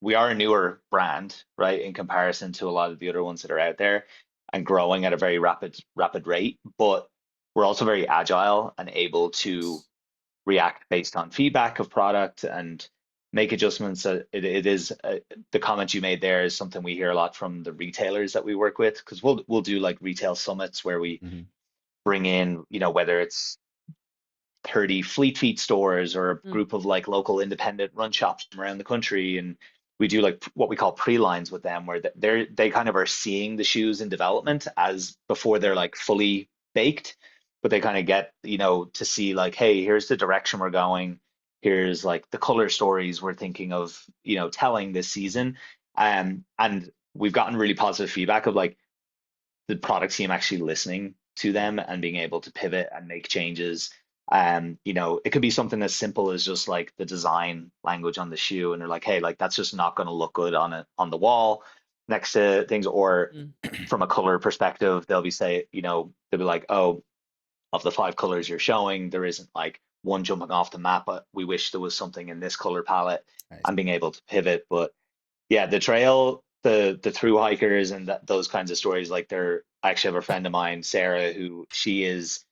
we are a newer brand, right, in comparison to a lot of the other ones that are out there and growing at a very rapid rate. But we're also very agile and able to react based on feedback of product and make adjustments. It is the comment you made there is something we hear a lot from the retailers that we work with, because we'll do like retail summits where we Mm-hmm. bring in, whether it's 30 Fleet Feet stores or a Mm. group of like local independent run shops from around the country, and we do like what we call pre-lines with them, where they kind of are seeing the shoes in development as before they're like fully baked, but they kind of get to see like, hey, here's the direction we're going, here's like the color stories we're thinking of telling this season. And we've gotten really positive feedback of like the product team actually listening to them and being able to pivot and make changes. It could be something as simple as just like the design language on the shoe, and they're like, hey, like that's just not going to look good on the wall next to things. Or Mm. from a color perspective, they'll be like, oh, of the 5 colors you're showing, there isn't like one jumping off the map, but we wish there was something in this color palette, Nice. and being able to pivot. But yeah, the trail, the through hikers and those kinds of stories, like I actually have a friend of mine, Sarah, who she is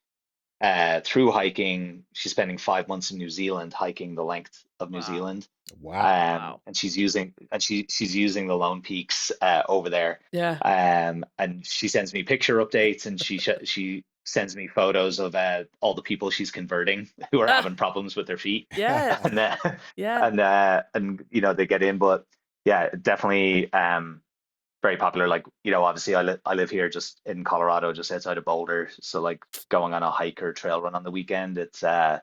through hiking. She's spending 5 months in New Zealand hiking the length of New Wow. Zealand. Wow. Wow. And she's using the Lone Peaks over there. Yeah. And she sends me picture updates, and she sends me photos of all the people she's converting who are Ah, having problems with their feet, yeah. and Yeah. and they get in. But yeah, definitely very popular. Like, obviously I live here just in Colorado, just outside of Boulder. So like going on a hike or trail run on the weekend, it's I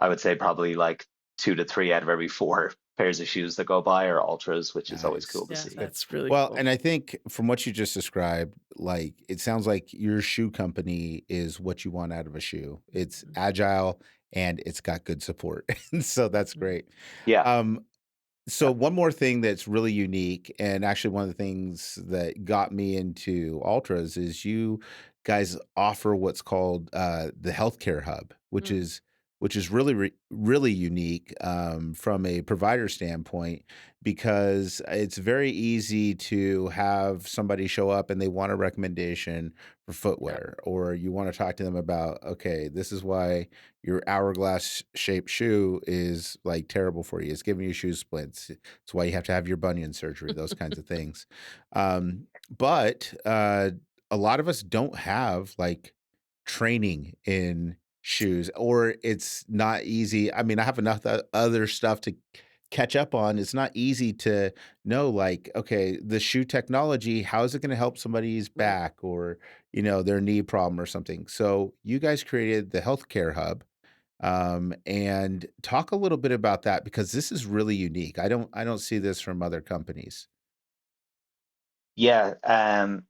would say probably like 2 to 3 out of every 4 pairs of shoes that go by are ultras, which is always Nice. cool to Yeah. That's see. good. That's really Well, cool. and I think from what you just described, like it sounds like your shoe company is what you want out of a shoe. It's Mhm. agile and it's got good support. And so that's Mhm. great. Yeah. Um, so Yeah. one more thing that's really unique, and actually one of the things that got me into ultras is you guys offer what's called the healthcare hub, which Mm. is really unique from a provider standpoint, because it's very easy to have somebody show up and they want a recommendation for Yeah. footwear, or you want to talk to them about, okay, this is why your hourglass shaped shoe is like terrible for you. It's giving you shoe splints. It's why you have to have your bunion surgery, those kinds of things. But a lot of us don't have like training in shoes, or it's not easy. I mean, I have enough other stuff to catch up on. It's not easy to know, like, okay, the shoe technology, how is it going to help somebody's Right. back or, their knee problem or something? So you guys created the healthcare hub, and talk a little bit about that, because this is really unique. I don't see this from other companies. Yeah.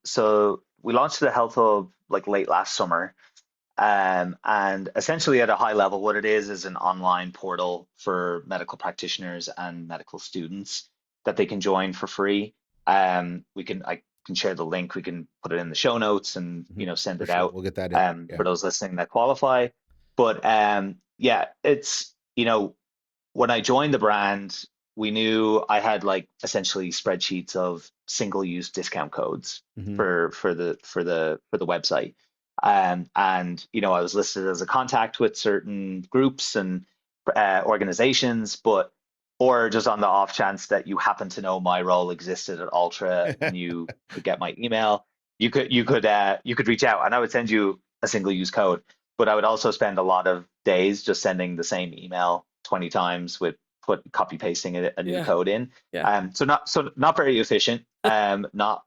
So we launched the Health Hub like late last summer. And essentially, at a high level, what it is an online portal for medical practitioners and medical students that they can join for free. I can share the link. We can put it in the show notes and Mhm. send For it sure, out we'll get that in. Yeah. for those listening that qualify. But yeah, it's when I joined the brand, we knew I had like essentially spreadsheets of single-use discount codes Hmm. for the website. And I was listed as a contact with certain groups and organizations, or just on the off chance that you happen to know my role existed at Ultra and you could get my email, you could reach out and I would send you a single-use code. But I would also spend a lot of days just sending the same email 20 times with copy pasting a new Yeah. code in. Yeah. So not very efficient. Not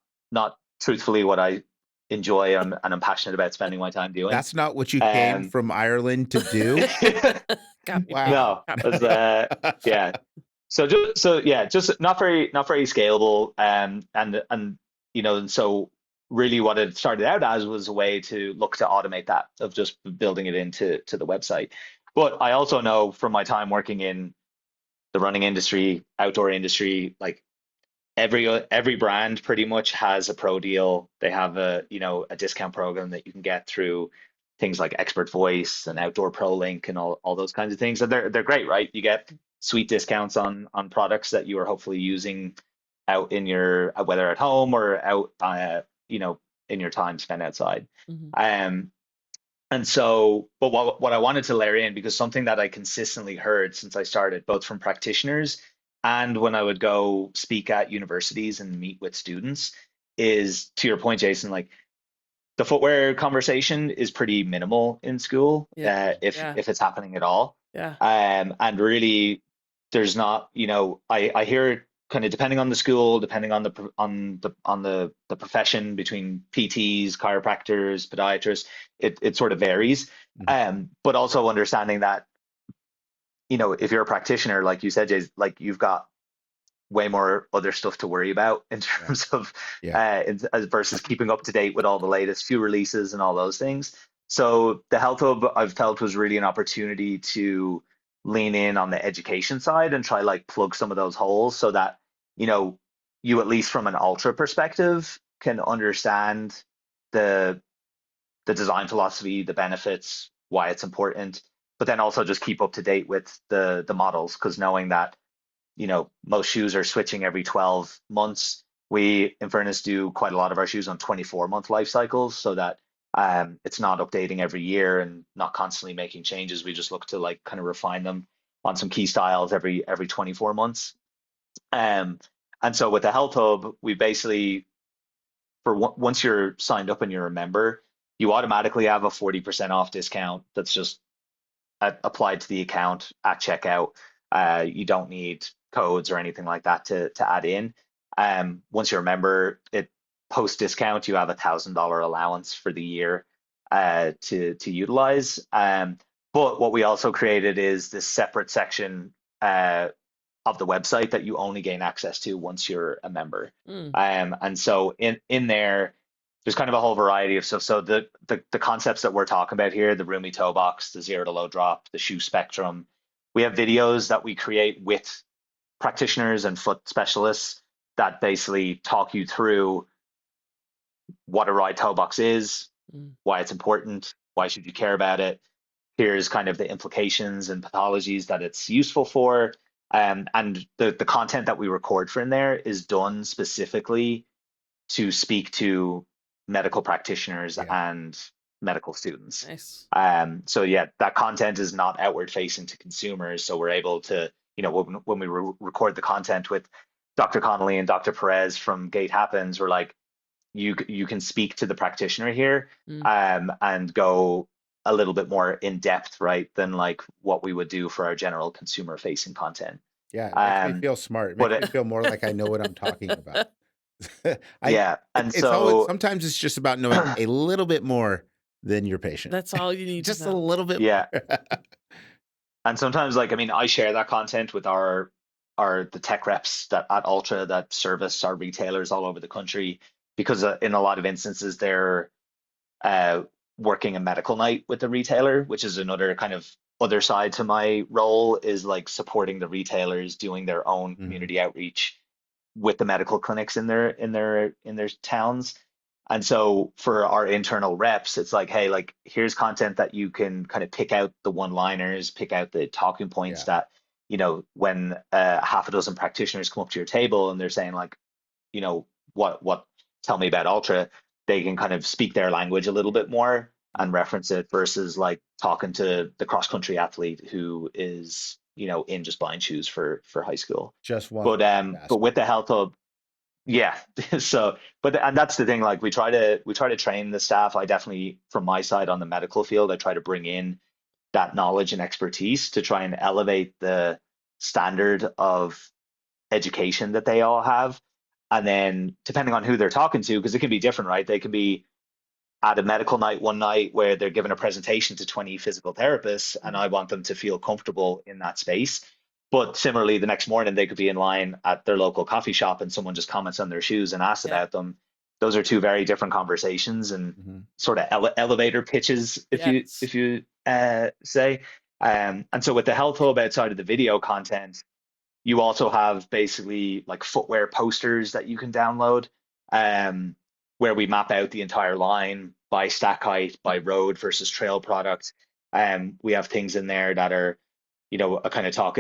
truthfully what I enjoy and I'm passionate about spending my time doing. That's not what you came Um, from Ireland to do? Copy paste. Wow. Copy was paste. yeah. So just not very scalable. And so really what it started out as was a way to look to automate that of just building it into the website. But I also know from my time working in the running industry, outdoor industry, like every brand pretty much has a pro deal. They have a discount program that you can get through things like Expert Voice and Outdoor Pro Link and all those kinds of things. And they're great, right? You get sweet discounts on products that you are hopefully using out in your whether at home or out in your time spent outside. Mhm. Um And so, but what I wanted to layer in, because something that I consistently heard since I started, both from practitioners and when I would go speak at universities and meet with students, is to your point, Jason, like the footwear conversation is pretty minimal in school, Yeah. Yeah. if it's happening at all. Yeah. And really, there's not, I hear it kind of depending on the school, depending on the profession, between PTs, chiropractors, podiatrists, it sort of varies. Mhm. But also understanding that, if you're a practitioner, like you said, Jay, like you've got way more other stuff to worry about in Yeah. terms of Yeah. versus keeping up to date with all the latest few releases and all those things. So the Health Hub, I've felt, was really an opportunity to lean in on the education side and try like plug some of those holes so that, you at least from an ultra perspective can understand the the design philosophy, the benefits, why it's important, but then also just keep up to date with the models, because knowing that most shoes are switching every 12 months. We, in fairness, do quite a lot of our shoes on 24-month life cycles so that it's not updating every year and not constantly making changes. We just look to like kind of refine them on some key styles every 24 months. Um, and so with the Health Hub, we basically, once you're signed up and you're a member, you automatically have a 40% off discount that's just applied to the account at checkout. You don't need codes or anything like that to add in. Once you're a member, it post discount, you have $1,000 allowance for the year to utilize. But what we also created is this separate section of the website that you only gain access to once you're a member. Mm. And so in there, there's kind of a whole variety of stuff. So the concepts that we're talking about here, the roomy toe box, the zero to low drop, the shoe spectrum, we have videos that we create with practitioners and foot specialists that basically talk you through what a ride toe box is, Mm. why it's important, why should you care about it. Here's kind of the implications and pathologies that it's useful for. And the content that we record from there is done specifically to speak to medical practitioners Yeah. and medical students. Nice. So yeah, that content is not outward facing to consumers. So we're able to, when we record the content with Dr. Connolly and Dr. Perez from Gait Happens, we're like, you can speak to the practitioner here, Mm. and go a little bit more in depth, right, than like what we would do for our general consumer facing content. Yeah, it makes me Um, feel smart. It but makes me feel more like I know what I'm talking about. I yeah, and it's always so sometimes it's just about knowing a little bit more than your patient. That's all you need to Just a know. little bit yeah, more. and sometimes, like, I mean, I share that content with the tech reps that at Ultra that service our retailers all over the country, because in a lot of instances they're uh, working a medical night with the retailer, which is another kind of other side to my role, is like supporting the retailers doing their own Mhm. community outreach with the medical clinics in their towns. And so for our internal reps, it's like, hey, like here's content that you can kind of pick out the one-liners, pick out the talking points Yeah. that, when half a dozen practitioners come up to your table and they're saying like, what tell me about Ultra, they can kind of speak their language a little bit more and reference it, versus like talking to the cross country athlete who is, in just buying shoes for high school. Just one But faster. with the Health Hub, yeah. So, and that's the thing, like we try to train the staff. I definitely, from my side on the medical field, I try to bring in that knowledge and expertise to try and elevate the standard of education that they all have. And then depending on who they're talking to, because it can be different, right? They can be at a medical night one night where they're giving a presentation to 20 physical therapists, and I want them to feel comfortable in that space. But similarly, the next morning they could be in line at their local coffee shop and someone just comments on their shoes and asks Yeah. about them. Those are two very different conversations and Mhm. sort of elevator pitches, if you Yes. if you say. And so with the Health Hub, outside of the video content, you also have basically like footwear posters that you can download, um, where we map out the entire line by stack height, by road versus trail product. We have things in there that are, a kind of talk.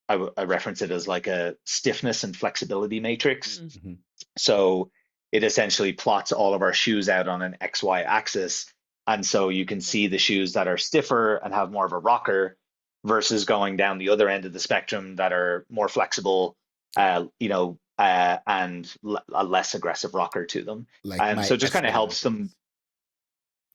I reference it as like a stiffness and flexibility matrix. Mm. Mhm. So it essentially plots all of our shoes out on an XY axis, And so you can see the shoes that are stiffer and have more of a rocker versus going down the other end of the spectrum that are more flexible, and a less aggressive rocker to them. Like my So it just kind of helps them. S11s.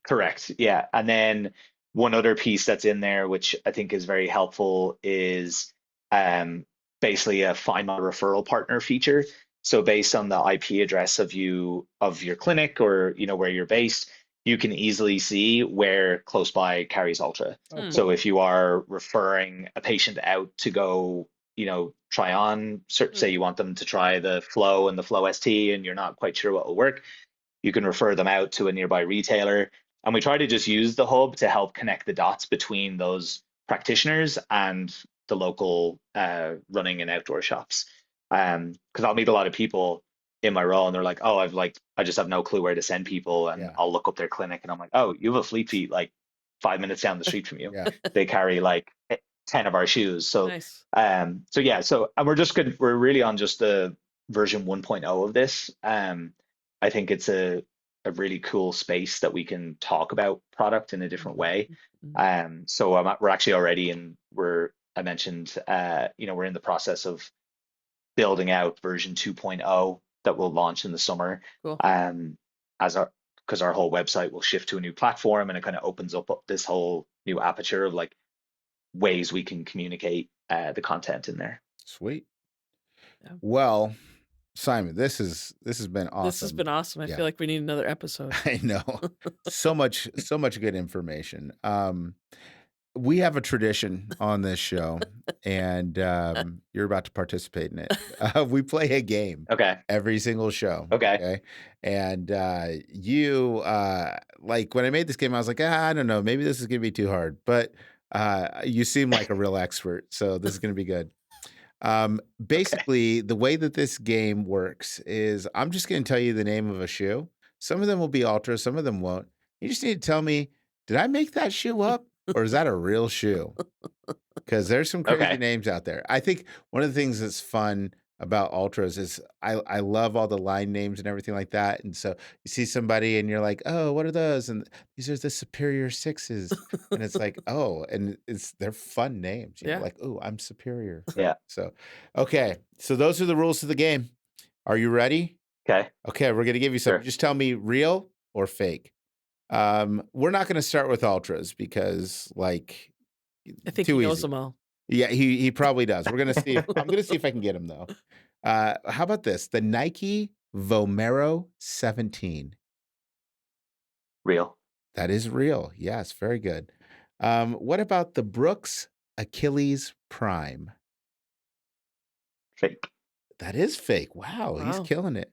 Correct. Yeah. And then one other piece that's in there, which I think is very helpful, is um, basically a find my referral partner feature. So based on the IP address of your clinic, or where you're based, you can easily see where close by carries Ultra. Oh, So cool. if you are referring a patient out to go, try on, say you want them to try the Flow and the Flow ST, and you're not quite sure what will work, you can refer them out to a nearby retailer. And we try to just use the hub to help connect the dots between those practitioners and the local running and outdoor shops. Because I'll meet a lot of people in my role, and they're like, "Oh, I just have no clue where to send people," and Yeah. I'll look up their clinic, and I'm like, "Oh, you have a Fleet Feet like 5 minutes down the street from you. Yeah. They carry like 10 of our shoes." So, Nice. and we're just good. We're really on just the version 1.0 of this. I think it's a really cool space that we can talk about product in a different way. So we're actually already I mentioned, we're in the process of building out version 2.0 that will launch in the summer. Cool. Because our whole website will shift to a new platform, and it kind of opens up this whole new aperture of like ways we can communicate the content in there. Sweet. Yeah. Well, Simon, this has been awesome. This has been awesome. I feel like we need another episode. I know. so much good information. We have a tradition on this show, and you're about to participate in it. We play a game every single show. Okay. And you, like when I made this game, I was like, I don't know, maybe this is going to be too hard. But you seem like a real expert, so this is going to be good. Basically, the way that this game works is I'm just going to tell you the name of a shoe. Some of them will be Ultra, some of them won't. You just need to tell me, did I make that shoe up, or is that a real shoe? Because there's some crazy names out there. I think one of the things that's fun about Ultras is I love all the line names and everything like that. And so you see somebody and you're like, oh, what are those? And these are the Superior Sixes. And it's like, oh, and they're fun names. You know, like, oh, I'm superior. Yeah. So, okay. So those are the rules of the game. Are you ready? Okay. Okay. We're going to give you some. Sure. Just tell me real or fake. We're not going to start with Ultras because like, I think he knows them all. Yeah, he probably does. We're gonna see. I'm gonna see if I can get him though. How about this? The Nike Vomero 17. Real. That is real. Yes, very good. What about the Brooks Achilles Prime? Fake. That is fake. Wow, he's killing it.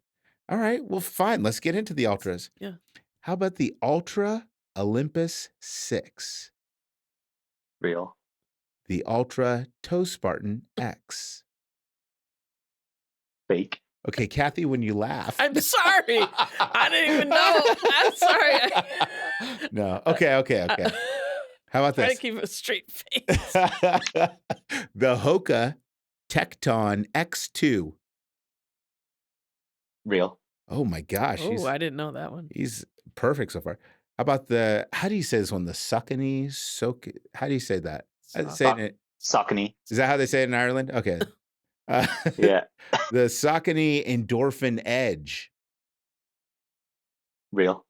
All right, well, fine. Let's get into the Ultras. Yeah. How about the Ultra Olympus 6? Real. The Ultra Toe Spartan X. Fake. Okay, Kathy, when you laugh. I'm sorry. I didn't even know. I'm sorry. No. Okay. How about Try this? to keep a straight face. The Hoka Tecton X2. Real. Oh my gosh. Oh, I didn't know that one. He's perfect so far. How about how do you say this one? The Saucony? How do you say that? Saucony. Is that how they say it in Ireland? Okay. Yeah. The Saucony Endorphin Edge. Real.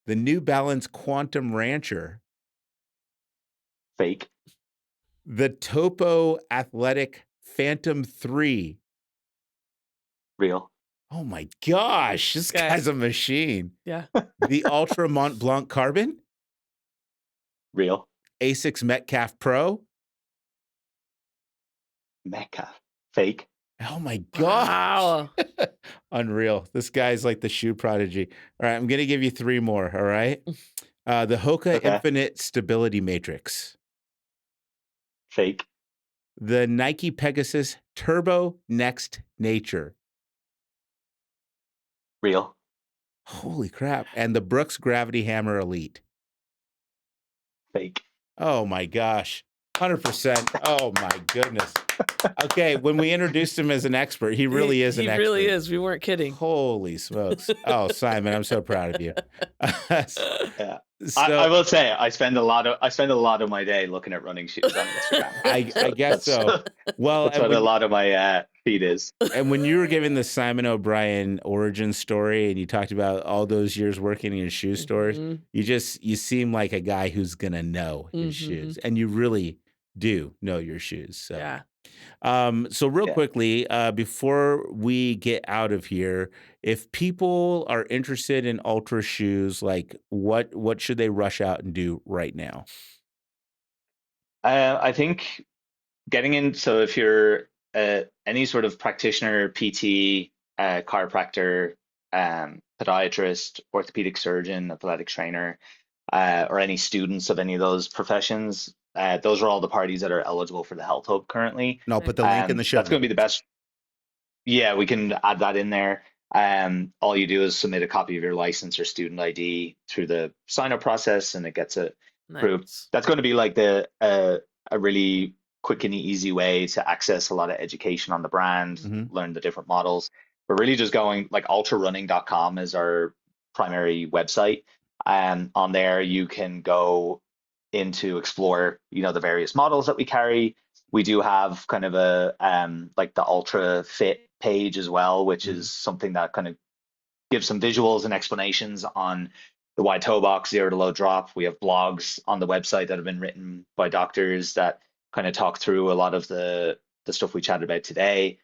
The New Balance Quantum Rancher. Fake. The Topo Athletic Phantom 3. Real. Oh my gosh, this guy's a machine. Yeah. The Ultra Mont Blanc Carbon. Real. Asics Metcalf Pro. Metcalf. Fake. Oh my gosh. Wow. Unreal. This guy's like the shoe prodigy. All right, I'm going to give you 3 more, all right? The Hoka Infinite Stability Matrix. Fake. The Nike Pegasus Turbo Next Nature. Real. Holy crap. And the Brooks Gravity Hammer Elite. Fake. Oh my gosh. 100%. Oh my goodness. Okay, when we introduced him as an expert, he really is an expert. He really is. We weren't kidding. Holy smokes. Oh, Simon, I'm so proud of you. Yeah. I So will say I spend a lot of my day looking at running shoes on Instagram. I guess That's so. Well, that's what a lot of my feed is. and when you were giving the Simon O'Brien origin story and you talked about all those years working in shoe stores, Mhm. you seem like a guy who's gonna know his shoes, and you really do know your shoes. So Yeah. so real Yeah. quickly, before we get out of here, if people are interested in Ultra shoes, like what should they rush out and do right now? I think getting in. So if you're any sort of practitioner, PT, chiropractor, podiatrist, orthopedic surgeon, athletic trainer, or any students of any of those professions, those are all the parties that are eligible for the Health Hub currently. And I'll put the link in the show That's going to be the notes. best. Yeah, we can add that in there. All you do is submit a copy of your license or student ID through the sign up process, and it gets it approved. Nice. That's going to be like a really quick and easy way to access a lot of education on the brand, Mhm. learn the different models. We're really just going like ultrarunning.com is our primary website. On there, you can go into explore, the various models that we carry. We do have kind of a like the Ultra Fit page as well, which Mhm. is something that kind of gives some visuals and explanations on the wide toe box, zero to low drop. We have blogs on the website that have been written by doctors that kind of talk through a lot of the stuff we chatted about today.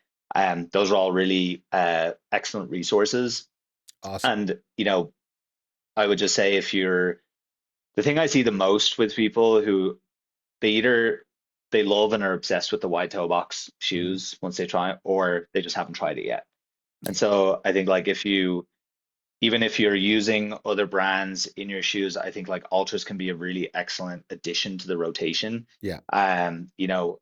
Those are all really excellent resources. Awesome. And I would just say the thing I see the most with people who they love and are obsessed with the wide toe box shoes once they try it, or they just haven't tried it yet. And Yeah. so I think like even if you're using other brands in your shoes, I think like Ultras can be a really excellent addition to the rotation. Yeah.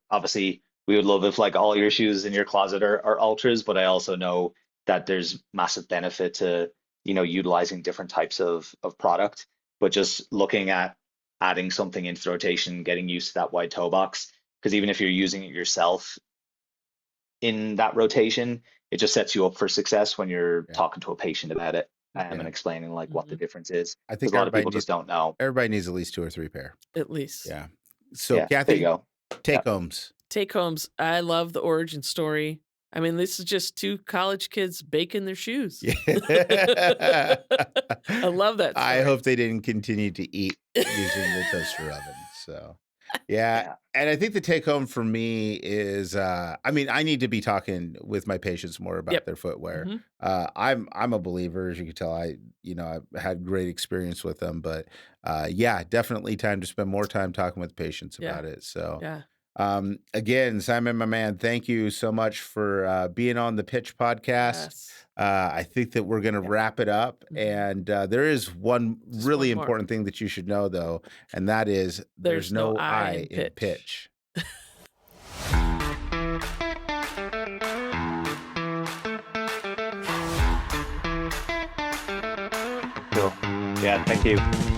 Obviously we would love if like all your shoes in your closet are Ultras, but I also know that there's massive benefit to, utilizing different types of product, but just looking at adding something into the rotation, getting used to that wide toe box. Because even if you're using it yourself in that rotation, it just sets you up for success when you're Yeah. talking to a patient about it and Yeah. explaining like what the difference is. I Because think a lot of people just don't know. everybody needs at least 2 or 3 pair. At least. Yeah. So Yeah, there you Kathy, go. Yeah. take homes. Take homes. I love the origin story. I mean, this is just two college kids baking their shoes. Yeah. I love that I story. hope they didn't continue to eat using the toaster oven. So, yeah. Yeah. And I think the take home for me is, I mean, I need to be talking with my patients more about Yep. their footwear. Mhm. I'm a believer, as you can tell. I've had great experience with them, but yeah, definitely time to spend more time talking with patients Yeah. about it. So, Yeah. again, Simon, my man, thank you so much for being on the Pitch Podcast. Yes. I think that we're going to wrap it up. Mhm. And there is one Just really one more. important thing that you should know, though, and that is there's no I in pitch. Cool. Yeah, thank you.